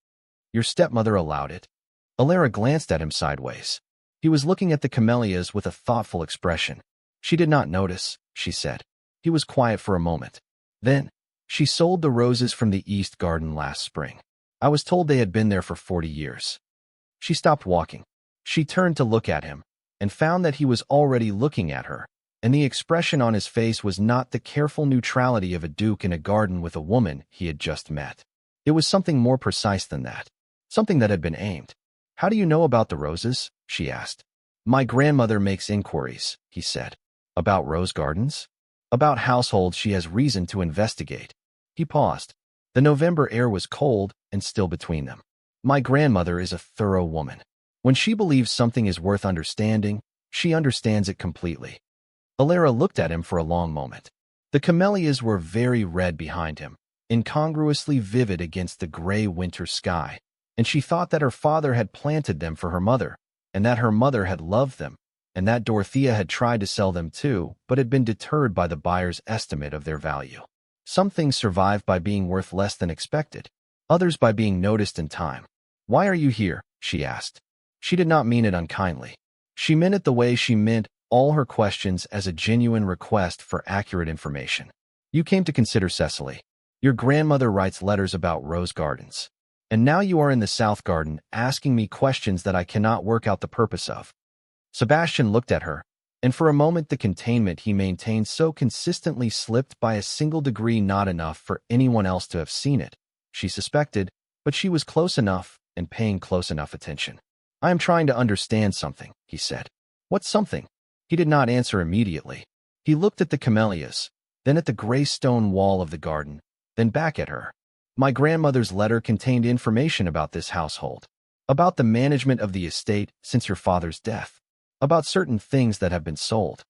"Your stepmother allowed it?" Elara glanced at him sideways. He was looking at the camellias with a thoughtful expression. "She did not notice," she said. He was quiet for a moment. Then, "She sold the roses from the east garden last spring. I was told they had been there for 40 years. She stopped walking. She turned to look at him, and found that he was already looking at her, and the expression on his face was not the careful neutrality of a duke in a garden with a woman he had just met. It was something more precise than that, something that had been aimed. "How do you know about the roses?" she asked. "My grandmother makes inquiries," he said. "About rose gardens?" "About households she has reason to investigate." He paused. The November air was cold and still between them. "My grandmother is a thorough woman. When she believes something is worth understanding, she understands it completely." Elara looked at him for a long moment. The camellias were very red behind him, incongruously vivid against the gray winter sky, and she thought that her father had planted them for her mother, and that her mother had loved them, and that Dorothea had tried to sell them too, but had been deterred by the buyer's estimate of their value. Some things survive by being worth less than expected, others by being noticed in time. "Why are you here?" she asked. She did not mean it unkindly. She meant it the way she meant all her questions, as a genuine request for accurate information. "You came to consider Cecily. Your grandmother writes letters about rose gardens. And now you are in the south garden asking me questions that I cannot work out the purpose of." Sebastian looked at her, and for a moment the containment he maintained so consistently slipped by a single degree, not enough for anyone else to have seen it, she suspected, but she was close enough and paying close enough attention. "I am trying to understand something," he said. "What something?" He did not answer immediately. He looked at the camellias, then at the gray stone wall of the garden, then back at her. "My grandmother's letter contained information about this household, about the management of the estate since your father's death, about certain things that have been sold."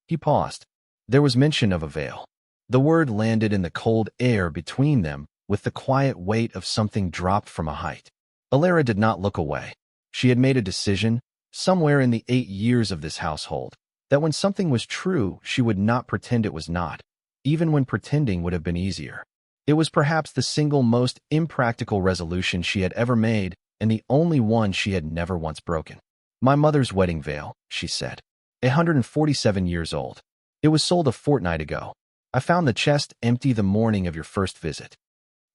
He paused. There was mention of a veil. The word landed in the cold air between them with the quiet weight of something dropped from a height. Elara did not look away. She had made a decision, somewhere in the 8 years of this household, that when something was true, she would not pretend it was not, even when pretending would have been easier. It was perhaps the single most impractical resolution she had ever made, and the only one she had never once broken. My mother's wedding veil, she said. 147 years old. It was sold a fortnight ago. I found the chest empty the morning of your first visit.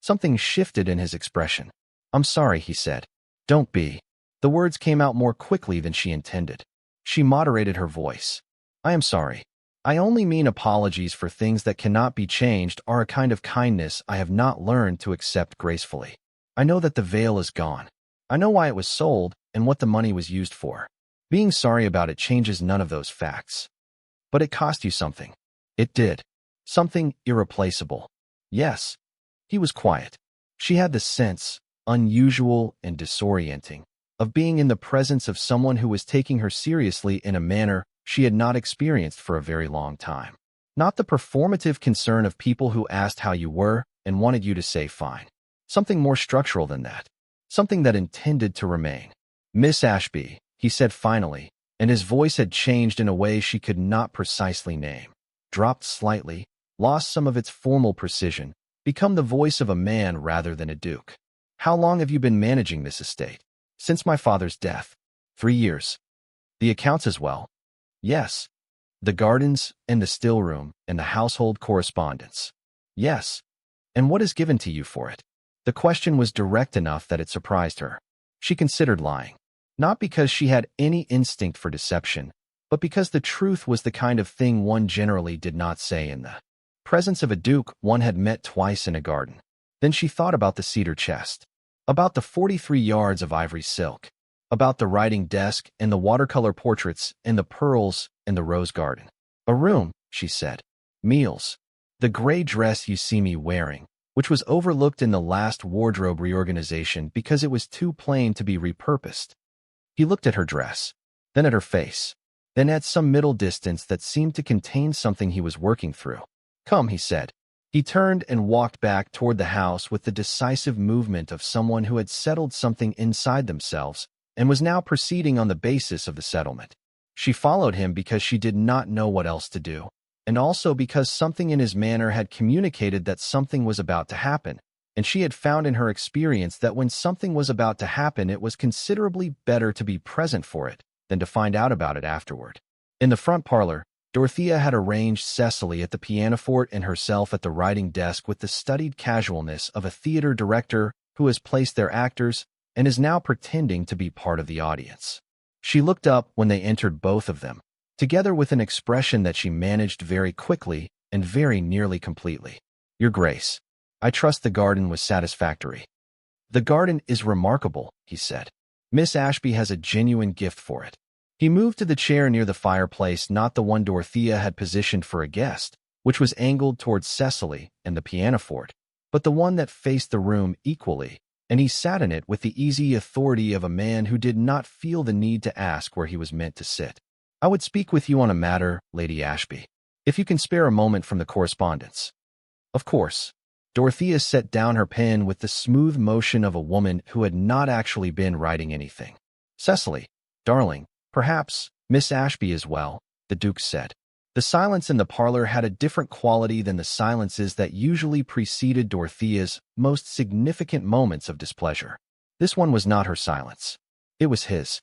Something shifted in his expression. I'm sorry, he said. Don't be. The words came out more quickly than she intended. She moderated her voice. I am sorry. I only mean apologies for things that cannot be changed are a kind of kindness I have not learned to accept gracefully. I know that the veil is gone. I know why it was sold and what the money was used for. Being sorry about it changes none of those facts. But it cost you something. It did. Something irreplaceable. Yes. He was quiet. She had the sense, unusual and disorienting, of being in the presence of someone who was taking her seriously in a manner she had not experienced for a very long time. Not the performative concern of people who asked how you were and wanted you to say fine. Something more structural than that. Something that intended to remain. Miss Ashby, he said finally, and his voice had changed in a way she could not precisely name. Dropped slightly, lost some of its formal precision, become the voice of a man rather than a duke. How long have you been managing this estate? Since my father's death. 3 years. The accounts as well? Yes. The gardens and the still room and the household correspondence? Yes. And what is given to you for it? The question was direct enough that it surprised her. She considered lying. Not because she had any instinct for deception, but because the truth was the kind of thing one generally did not say in the presence of a duke one had met twice in a garden. Then she thought about the cedar chest, about the 43 yards of ivory silk, about the writing desk and the watercolor portraits and the pearls and the rose garden. A room, she said. Meals. The gray dress you see me wearing, which was overlooked in the last wardrobe reorganization because it was too plain to be repurposed. He looked at her dress, then at her face, then at some middle distance that seemed to contain something he was working through. Come, he said. He turned and walked back toward the house with the decisive movement of someone who had settled something inside themselves and was now proceeding on the basis of the settlement. She followed him because she did not know what else to do, and also because something in his manner had communicated that something was about to happen, and she had found in her experience that when something was about to happen, it was considerably better to be present for it than to find out about it afterward. In the front parlor, Dorothea had arranged Cecily at the pianoforte and herself at the writing desk with the studied casualness of a theater director who has placed their actors and is now pretending to be part of the audience. She looked up when they entered, both of them, together with an expression that she managed very quickly and very nearly completely. Your Grace, I trust the garden was satisfactory. The garden is remarkable, he said. Miss Ashby has a genuine gift for it. He moved to the chair near the fireplace, not the one Dorothea had positioned for a guest, which was angled towards Cecily and the pianoforte, but the one that faced the room equally, and he sat in it with the easy authority of a man who did not feel the need to ask where he was meant to sit. I would speak with you on a matter, Lady Ashby, if you can spare a moment from the correspondence. Of course. Dorothea set down her pen with the smooth motion of a woman who had not actually been writing anything. Cecily, darling, perhaps Miss Ashby as well, the Duke said. The silence in the parlor had a different quality than the silences that usually preceded Dorothea's most significant moments of displeasure. This one was not her silence. It was his.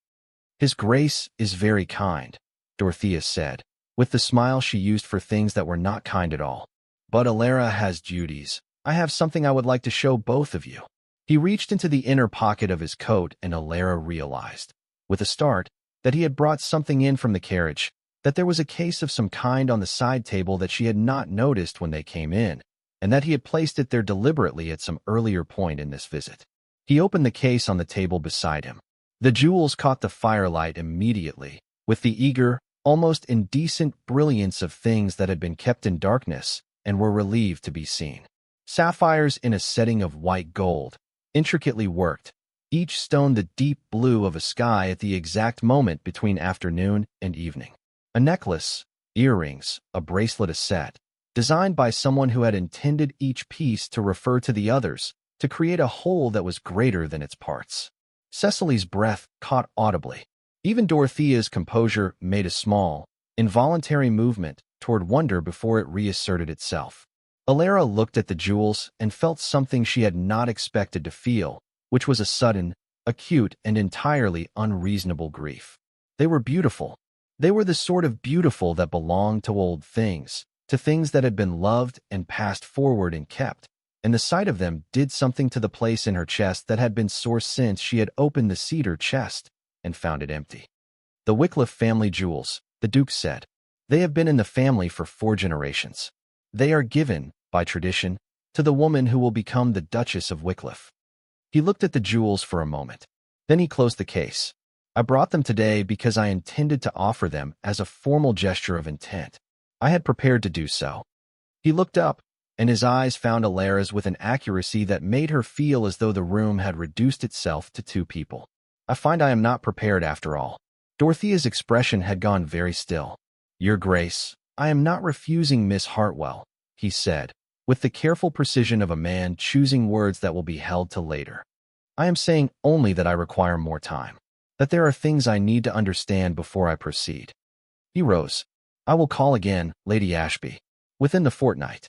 His Grace is very kind, Dorothea said, with the smile she used for things that were not kind at all. But Elara has duties. I have something I would like to show both of you. He reached into the inner pocket of his coat, and Elara realized, with a start, that he had brought something in from the carriage, that there was a case of some kind on the side table that she had not noticed when they came in, and that he had placed it there deliberately at some earlier point in this visit. He opened the case on the table beside him. The jewels caught the firelight immediately, with the eager, almost indecent brilliance of things that had been kept in darkness and were relieved to be seen. Sapphires in a setting of white gold, intricately worked, each stone the deep blue of a sky at the exact moment between afternoon and evening. A necklace, earrings, a bracelet, a set, designed by someone who had intended each piece to refer to the others, to create a whole that was greater than its parts. Cecily's breath caught audibly. Even Dorothea's composure made a small, involuntary movement toward wonder before it reasserted itself. Elara looked at the jewels and felt something she had not expected to feel, which was a sudden, acute, and entirely unreasonable grief. They were beautiful. They were the sort of beautiful that belonged to old things, to things that had been loved and passed forward and kept, and the sight of them did something to the place in her chest that had been sore since she had opened the cedar chest and found it empty. "The Wycliffe family jewels," the Duke said. "They have been in the family for 4 generations. They are given, by tradition, to the woman who will become the Duchess of Wycliffe." He looked at the jewels for a moment. Then he closed the case. "I brought them today because I intended to offer them as a formal gesture of intent. I had prepared to do so." He looked up, and his eyes found Elara's with an accuracy that made her feel as though the room had reduced itself to 2 people. "I find I am not prepared after all." Dorothea's expression had gone very still. "Your Grace, I am not refusing Miss Hartwell," he said, with the careful precision of a man choosing words that will be held to later. "I am saying only that I require more time, that there are things I need to understand before I proceed." He rose. "I will call again, Lady Ashby, within the fortnight."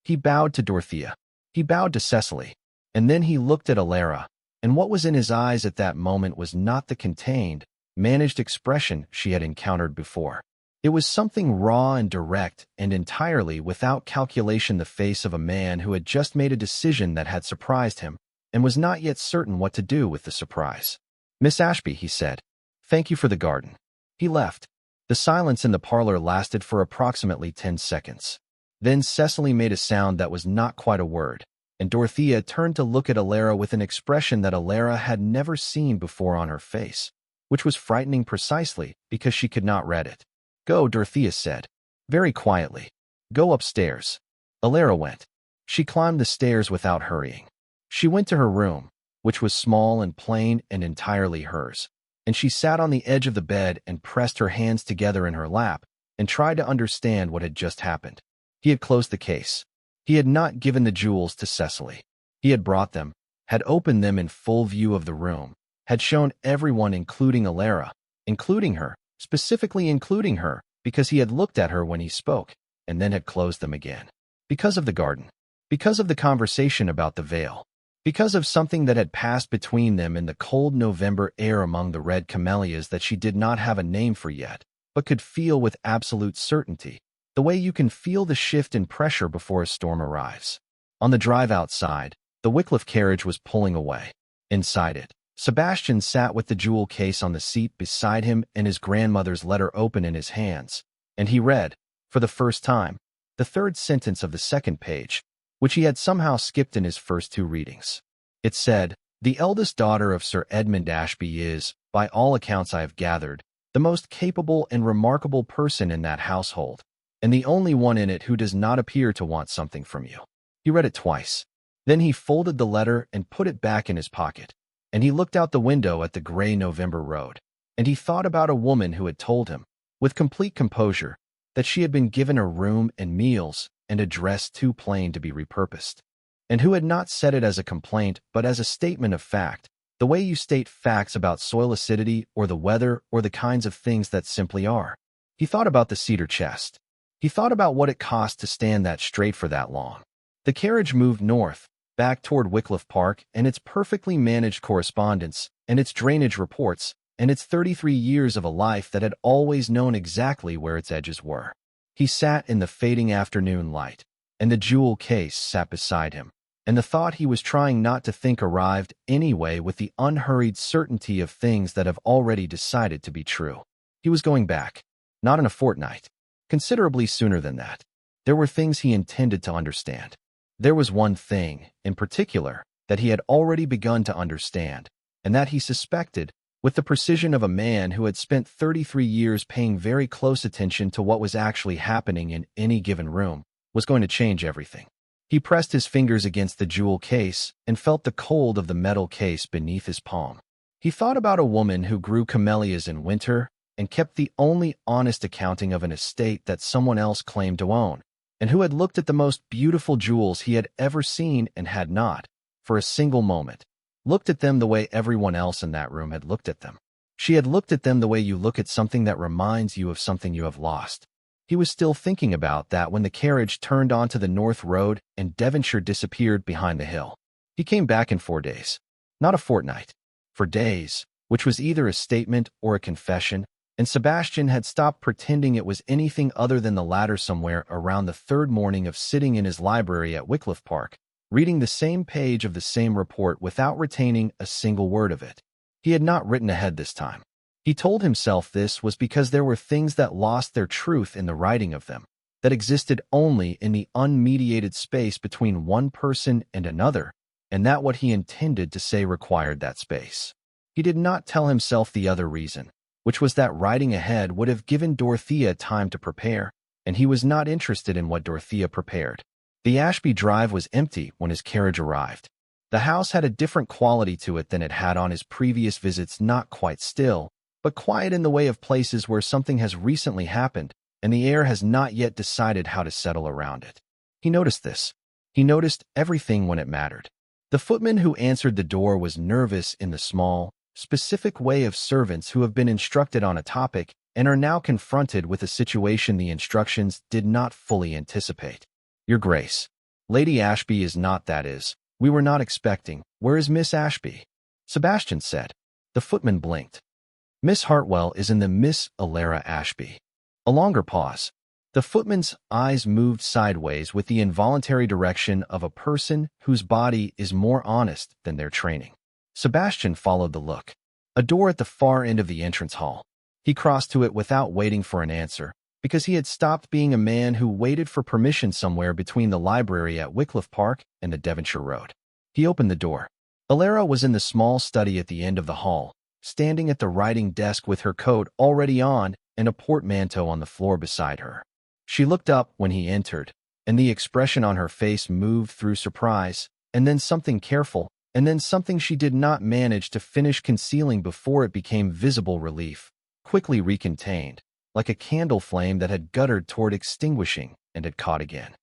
He bowed to Dorothea. He bowed to Cecily. And then he looked at Elara, and what was in his eyes at that moment was not the contained, managed expression she had encountered before. It was something raw and direct and entirely without calculation, the face of a man who had just made a decision that had surprised him and was not yet certain what to do with the surprise. "Miss Ashby," he said, "thank you for the garden." He left. The silence in the parlor lasted for approximately 10 seconds. Then Cecily made a sound that was not quite a word, and Dorothea turned to look at Elara with an expression that Elara had never seen before on her face, which was frightening precisely because she could not read it. "Go," Dorothea said, very quietly. "Go upstairs." Elara went. She climbed the stairs without hurrying. She went to her room, which was small and plain and entirely hers, and she sat on the edge of the bed and pressed her hands together in her lap and tried to understand what had just happened. He had closed the case. He had not given the jewels to Cecily. He had brought them, had opened them in full view of the room, had shown everyone, including Elara, including her, specifically including her, because he had looked at her when he spoke, and then had closed them again. Because of the garden. Because of the conversation about the veil. Because of something that had passed between them in the cold November air among the red camellias that she did not have a name for yet, but could feel with absolute certainty, the way you can feel the shift in pressure before a storm arrives. On the drive outside, the Wycliffe carriage was pulling away. Inside it, Sebastian sat with the jewel case on the seat beside him and his grandmother's letter open in his hands, and he read, for the first time, the 3rd sentence of the 2nd page, which he had somehow skipped in his first 2 readings. It said, "The eldest daughter of Sir Edmund Ashby is, by all accounts I have gathered, the most capable and remarkable person in that household, and the only one in it who does not appear to want something from you." He read it twice. Then he folded the letter and put it back in his pocket, and he looked out the window at the gray November road, and he thought about a woman who had told him, with complete composure, that she had been given a room and meals and a dress too plain to be repurposed, and who had not said it as a complaint but as a statement of fact, the way you state facts about soil acidity or the weather or the kinds of things that simply are. He thought about the cedar chest. He thought about what it cost to stand that straight for that long. The carriage moved north, back toward Wycliffe Park and its perfectly managed correspondence and its drainage reports and its 33 years of a life that had always known exactly where its edges were. He sat in the fading afternoon light, and the jewel case sat beside him, and the thought he was trying not to think arrived anyway with the unhurried certainty of things that have already decided to be true. He was going back, not in a fortnight, considerably sooner than that. There were things he intended to understand. There was one thing, in particular, that he had already begun to understand, and that he suspected, with the precision of a man who had spent 33 years paying very close attention to what was actually happening in any given room, was going to change everything. He pressed his fingers against the jewel case and felt the cold of the metal case beneath his palm. He thought about a woman who grew camellias in winter and kept the only honest accounting of an estate that someone else claimed to own, and who had looked at the most beautiful jewels he had ever seen and had not, for a single moment, looked at them the way everyone else in that room had looked at them. She had looked at them the way you look at something that reminds you of something you have lost. He was still thinking about that when the carriage turned onto the North Road and Devonshire disappeared behind the hill. He came back in 4 days. Not a fortnight. For days, which was either a statement or a confession, and Sebastian had stopped pretending it was anything other than the latter somewhere around the third morning of sitting in his library at Wycliffe Park, reading the same page of the same report without retaining a single word of it. He had not written ahead this time. He told himself this was because there were things that lost their truth in the writing of them, that existed only in the unmediated space between one person and another, and that what he intended to say required that space. He did not tell himself the other reason, which was that writing ahead would have given Dorothea time to prepare, and he was not interested in what Dorothea prepared. The Ashby drive was empty when his carriage arrived. The house had a different quality to it than it had on his previous visits, not quite still, but quiet in the way of places where something has recently happened, and the air has not yet decided how to settle around it. He noticed this. He noticed everything when it mattered. The footman who answered the door was nervous in the small, specific way of servants who have been instructed on a topic and are now confronted with a situation the instructions did not fully anticipate. Your Grace, Lady Ashby is not, that is, we were not expecting. Where is Miss Ashby? Sebastian said. The footman blinked. Miss Hartwell is in the Miss Elara Ashby. A longer pause. The footman's eyes moved sideways with the involuntary direction of a person whose body is more honest than their training. Sebastian followed the look. A door at the far end of the entrance hall. He crossed to it without waiting for an answer, because he had stopped being a man who waited for permission somewhere between the library at Wycliffe Park and the Devonshire Road. He opened the door. Elara was in the small study at the end of the hall, standing at the writing desk with her coat already on and a portmanteau on the floor beside her. She looked up when he entered, and the expression on her face moved through surprise, and then something careful, and then something she did not manage to finish concealing before it became visible relief, quickly recontained, like a candle flame that had guttered toward extinguishing and had caught again.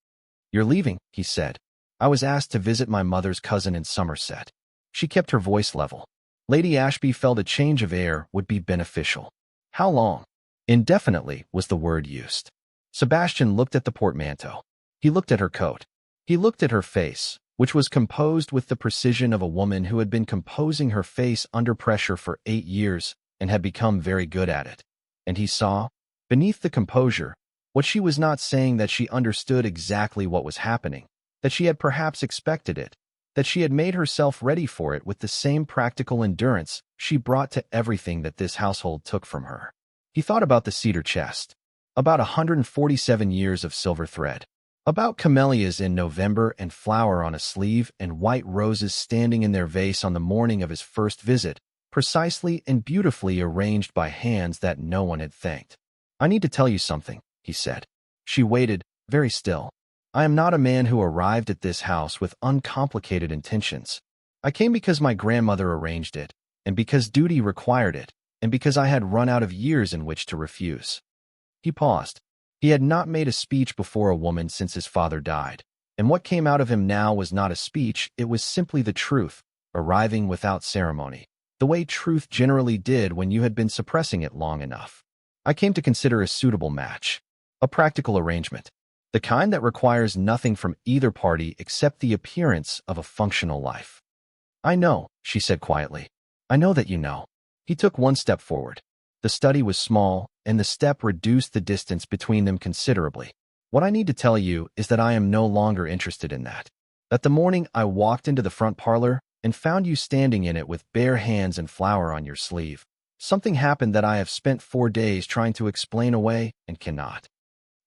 You're leaving, he said. I was asked to visit my mother's cousin in Somerset. She kept her voice level. Lady Ashby felt a change of air would be beneficial. How long? Indefinitely was the word used. Sebastian looked at the portmanteau. He looked at her coat. He looked at her face, which was composed with the precision of a woman who had been composing her face under pressure for 8 years and had become very good at it. And he saw, beneath the composure, what she was not saying, that she understood exactly what was happening, that she had perhaps expected it, that she had made herself ready for it with the same practical endurance she brought to everything that this household took from her. He thought about the cedar chest, about 147 years of silver thread, about camellias in November and flower on a sleeve and white roses standing in their vase on the morning of his first visit, precisely and beautifully arranged by hands that no one had thanked. I need to tell you something, he said. She waited, very still. I am not a man who arrived at this house with uncomplicated intentions. I came because my grandmother arranged it, and because duty required it, and because I had run out of years in which to refuse. He paused. He had not made a speech before a woman since his father died, and what came out of him now was not a speech, it was simply the truth, arriving without ceremony, the way truth generally did when you had been suppressing it long enough. I came to consider a suitable match, a practical arrangement, the kind that requires nothing from either party except the appearance of a functional life. I know, she said quietly. I know that you know. He took one step forward. The study was small, and the step reduced the distance between them considerably. What I need to tell you is that I am no longer interested in that. That the morning I walked into the front parlor and found you standing in it with bare hands and flower on your sleeve, something happened that I have spent 4 days trying to explain away and cannot.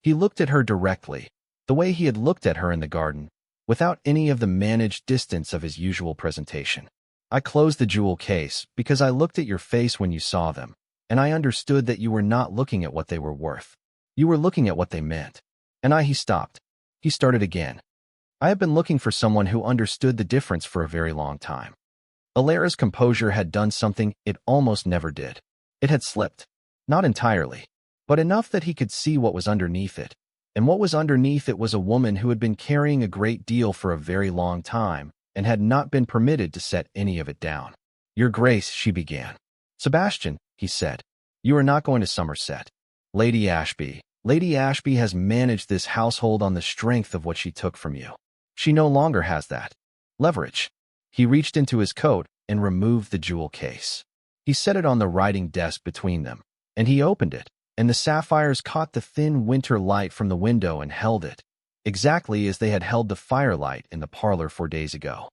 He looked at her directly, the way he had looked at her in the garden, without any of the managed distance of his usual presentation. I closed the jewel case because I looked at your face when you saw them, and I understood that you were not looking at what they were worth. You were looking at what they meant. And he stopped. He started again. I have been looking for someone who understood the difference for a very long time. Elara's composure had done something it almost never did. It had slipped. Not entirely, but enough that he could see what was underneath it. And what was underneath it was a woman who had been carrying a great deal for a very long time, and had not been permitted to set any of it down. "Your Grace," she began. "Sebastian," he said, "you are not going to Somerset. Lady Ashby has managed this household on the strength of what she took from you. She no longer has that leverage." He reached into his coat and removed the jewel case. He set it on the writing desk between them, and he opened it, and the sapphires caught the thin winter light from the window and held it, exactly as they had held the firelight in the parlor 4 days ago.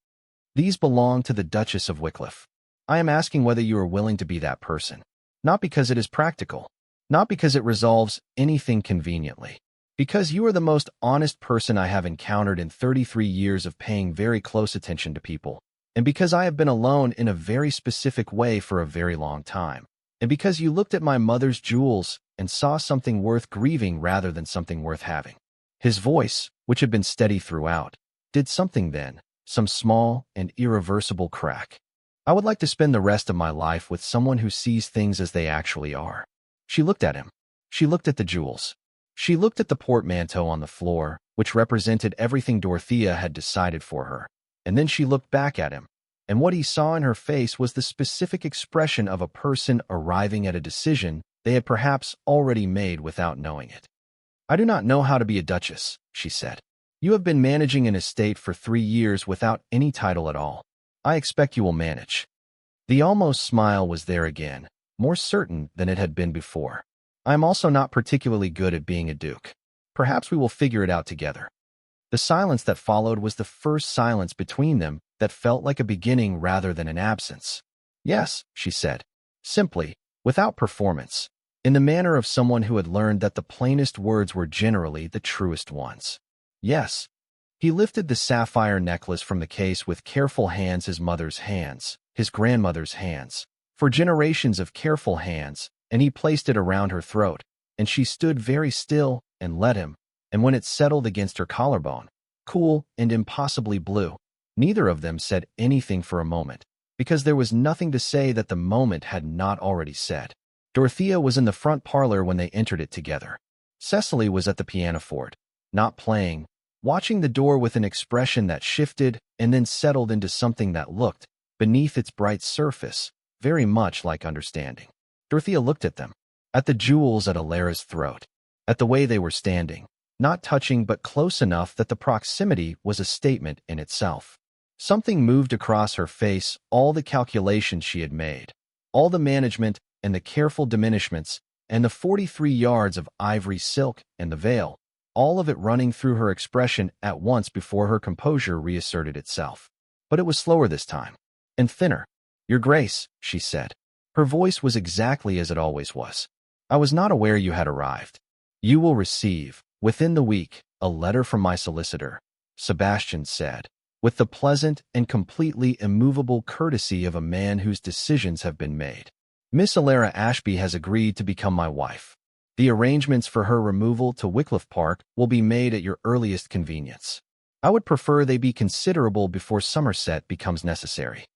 "These belong to the Duchess of Wycliffe. I am asking whether you are willing to be that person, not because it is practical, not because it resolves anything conveniently, because you are the most honest person I have encountered in 33 years of paying very close attention to people, and because I have been alone in a very specific way for a very long time, and because you looked at my mother's jewels and saw something worth grieving rather than something worth having." His voice, which had been steady throughout, did something then, some small and irreversible crack. "I would like to spend the rest of my life with someone who sees things as they actually are." She looked at him. She looked at the jewels. She looked at the portmanteau on the floor, which represented everything Dorothea had decided for her, and then she looked back at him, and what he saw in her face was the specific expression of a person arriving at a decision they had perhaps already made without knowing it. "I do not know how to be a duchess," she said. "You have been managing an estate for 3 years without any title at all. I expect you will manage." The almost smile was there again, more certain than it had been before. "I am also not particularly good at being a duke. Perhaps we will figure it out together." The silence that followed was the first silence between them that felt like a beginning rather than an absence. "Yes," she said, simply, without performance, in the manner of someone who had learned that the plainest words were generally the truest ones. "Yes." He lifted the sapphire necklace from the case with careful hands, his mother's hands, his grandmother's hands, for generations of careful hands, and he placed it around her throat, and she stood very still and let him, and when it settled against her collarbone, cool and impossibly blue, neither of them said anything for a moment, because there was nothing to say that the moment had not already said. Dorothea was in the front parlor when they entered it together. Cecily was at the pianoforte, not playing, watching the door with an expression that shifted and then settled into something that looked, beneath its bright surface, very much like understanding. Dorothea looked at them, at the jewels at Elara's throat, at the way they were standing, not touching but close enough that the proximity was a statement in itself. Something moved across her face, all the calculations she had made, all the management and the careful diminishments, and the 43 yards of ivory silk and the veil, all of it running through her expression at once before her composure reasserted itself. But it was slower this time, and thinner. "Your Grace," she said. Her voice was exactly as it always was. "I was not aware you had arrived. You will receive, within the week, a letter from my solicitor," Sebastian said, with the pleasant and completely immovable courtesy of a man whose decisions have been made. "Miss Elara Ashby has agreed to become my wife. The arrangements for her removal to Wycliffe Park will be made at your earliest convenience. I would prefer they be considerable before Somerset becomes necessary."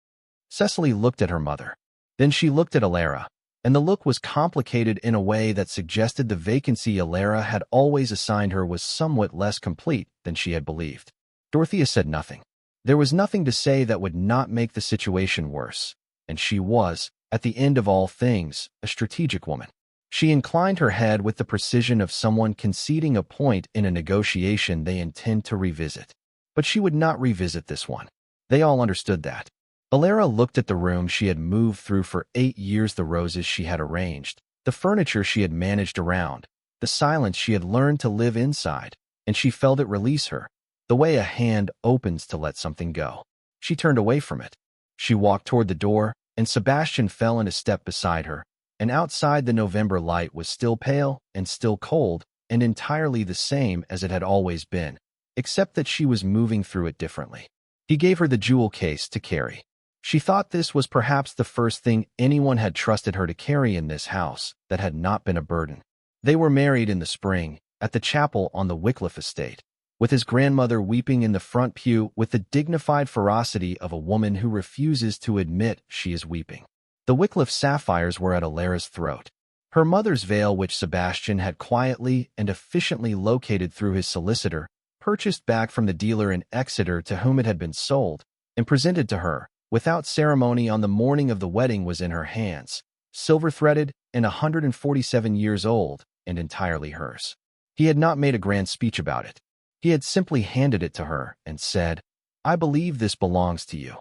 Cecily looked at her mother. Then she looked at Elara, and the look was complicated in a way that suggested the vacancy Elara had always assigned her was somewhat less complete than she had believed. Dorothea said nothing. There was nothing to say that would not make the situation worse, and she was, at the end of all things, a strategic woman. She inclined her head with the precision of someone conceding a point in a negotiation they intend to revisit. But she would not revisit this one. They all understood that. Elara looked at the room she had moved through for 8 years, the roses she had arranged, the furniture she had managed around, the silence she had learned to live inside, and she felt it release her, the way a hand opens to let something go. She turned away from it. She walked toward the door, and Sebastian fell in a step beside her, and outside the November light was still pale and still cold and entirely the same as it had always been, except that she was moving through it differently. He gave her the jewel case to carry. She thought this was perhaps the first thing anyone had trusted her to carry in this house that had not been a burden. They were married in the spring, at the chapel on the Wycliffe estate, with his grandmother weeping in the front pew with the dignified ferocity of a woman who refuses to admit she is weeping. The Wycliffe sapphires were at Elara's throat. Her mother's veil, which Sebastian had quietly and efficiently located through his solicitor, purchased back from the dealer in Exeter to whom it had been sold, and presented to her, without ceremony on the morning of the wedding was in her hands, silver-threaded and 147 years old and entirely hers. He had not made a grand speech about it. He had simply handed it to her and said, "I believe this belongs to you,"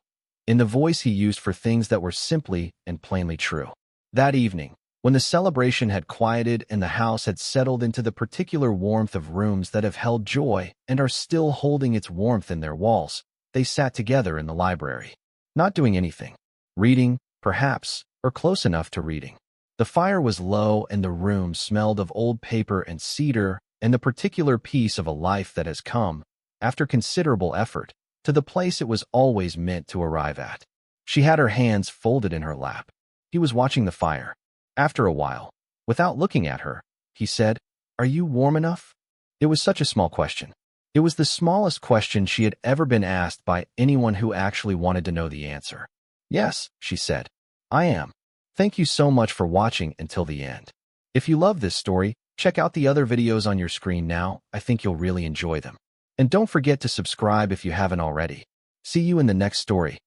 in the voice he used for things that were simply and plainly true. That evening, when the celebration had quieted and the house had settled into the particular warmth of rooms that have held joy and are still holding its warmth in their walls, they sat together in the library, not doing anything, reading, perhaps, or close enough to reading. The fire was low and the room smelled of old paper and cedar and the particular piece of a life that has come, after considerable effort, to the place it was always meant to arrive at. She had her hands folded in her lap. He was watching the fire. After a while, without looking at her, he said, "Are you warm enough?" It was such a small question. It was the smallest question she had ever been asked by anyone who actually wanted to know the answer. "Yes," she said, "I am." Thank you so much for watching until the end. If you love this story, check out the other videos on your screen now. I think you'll really enjoy them. And don't forget to subscribe if you haven't already. See you in the next story.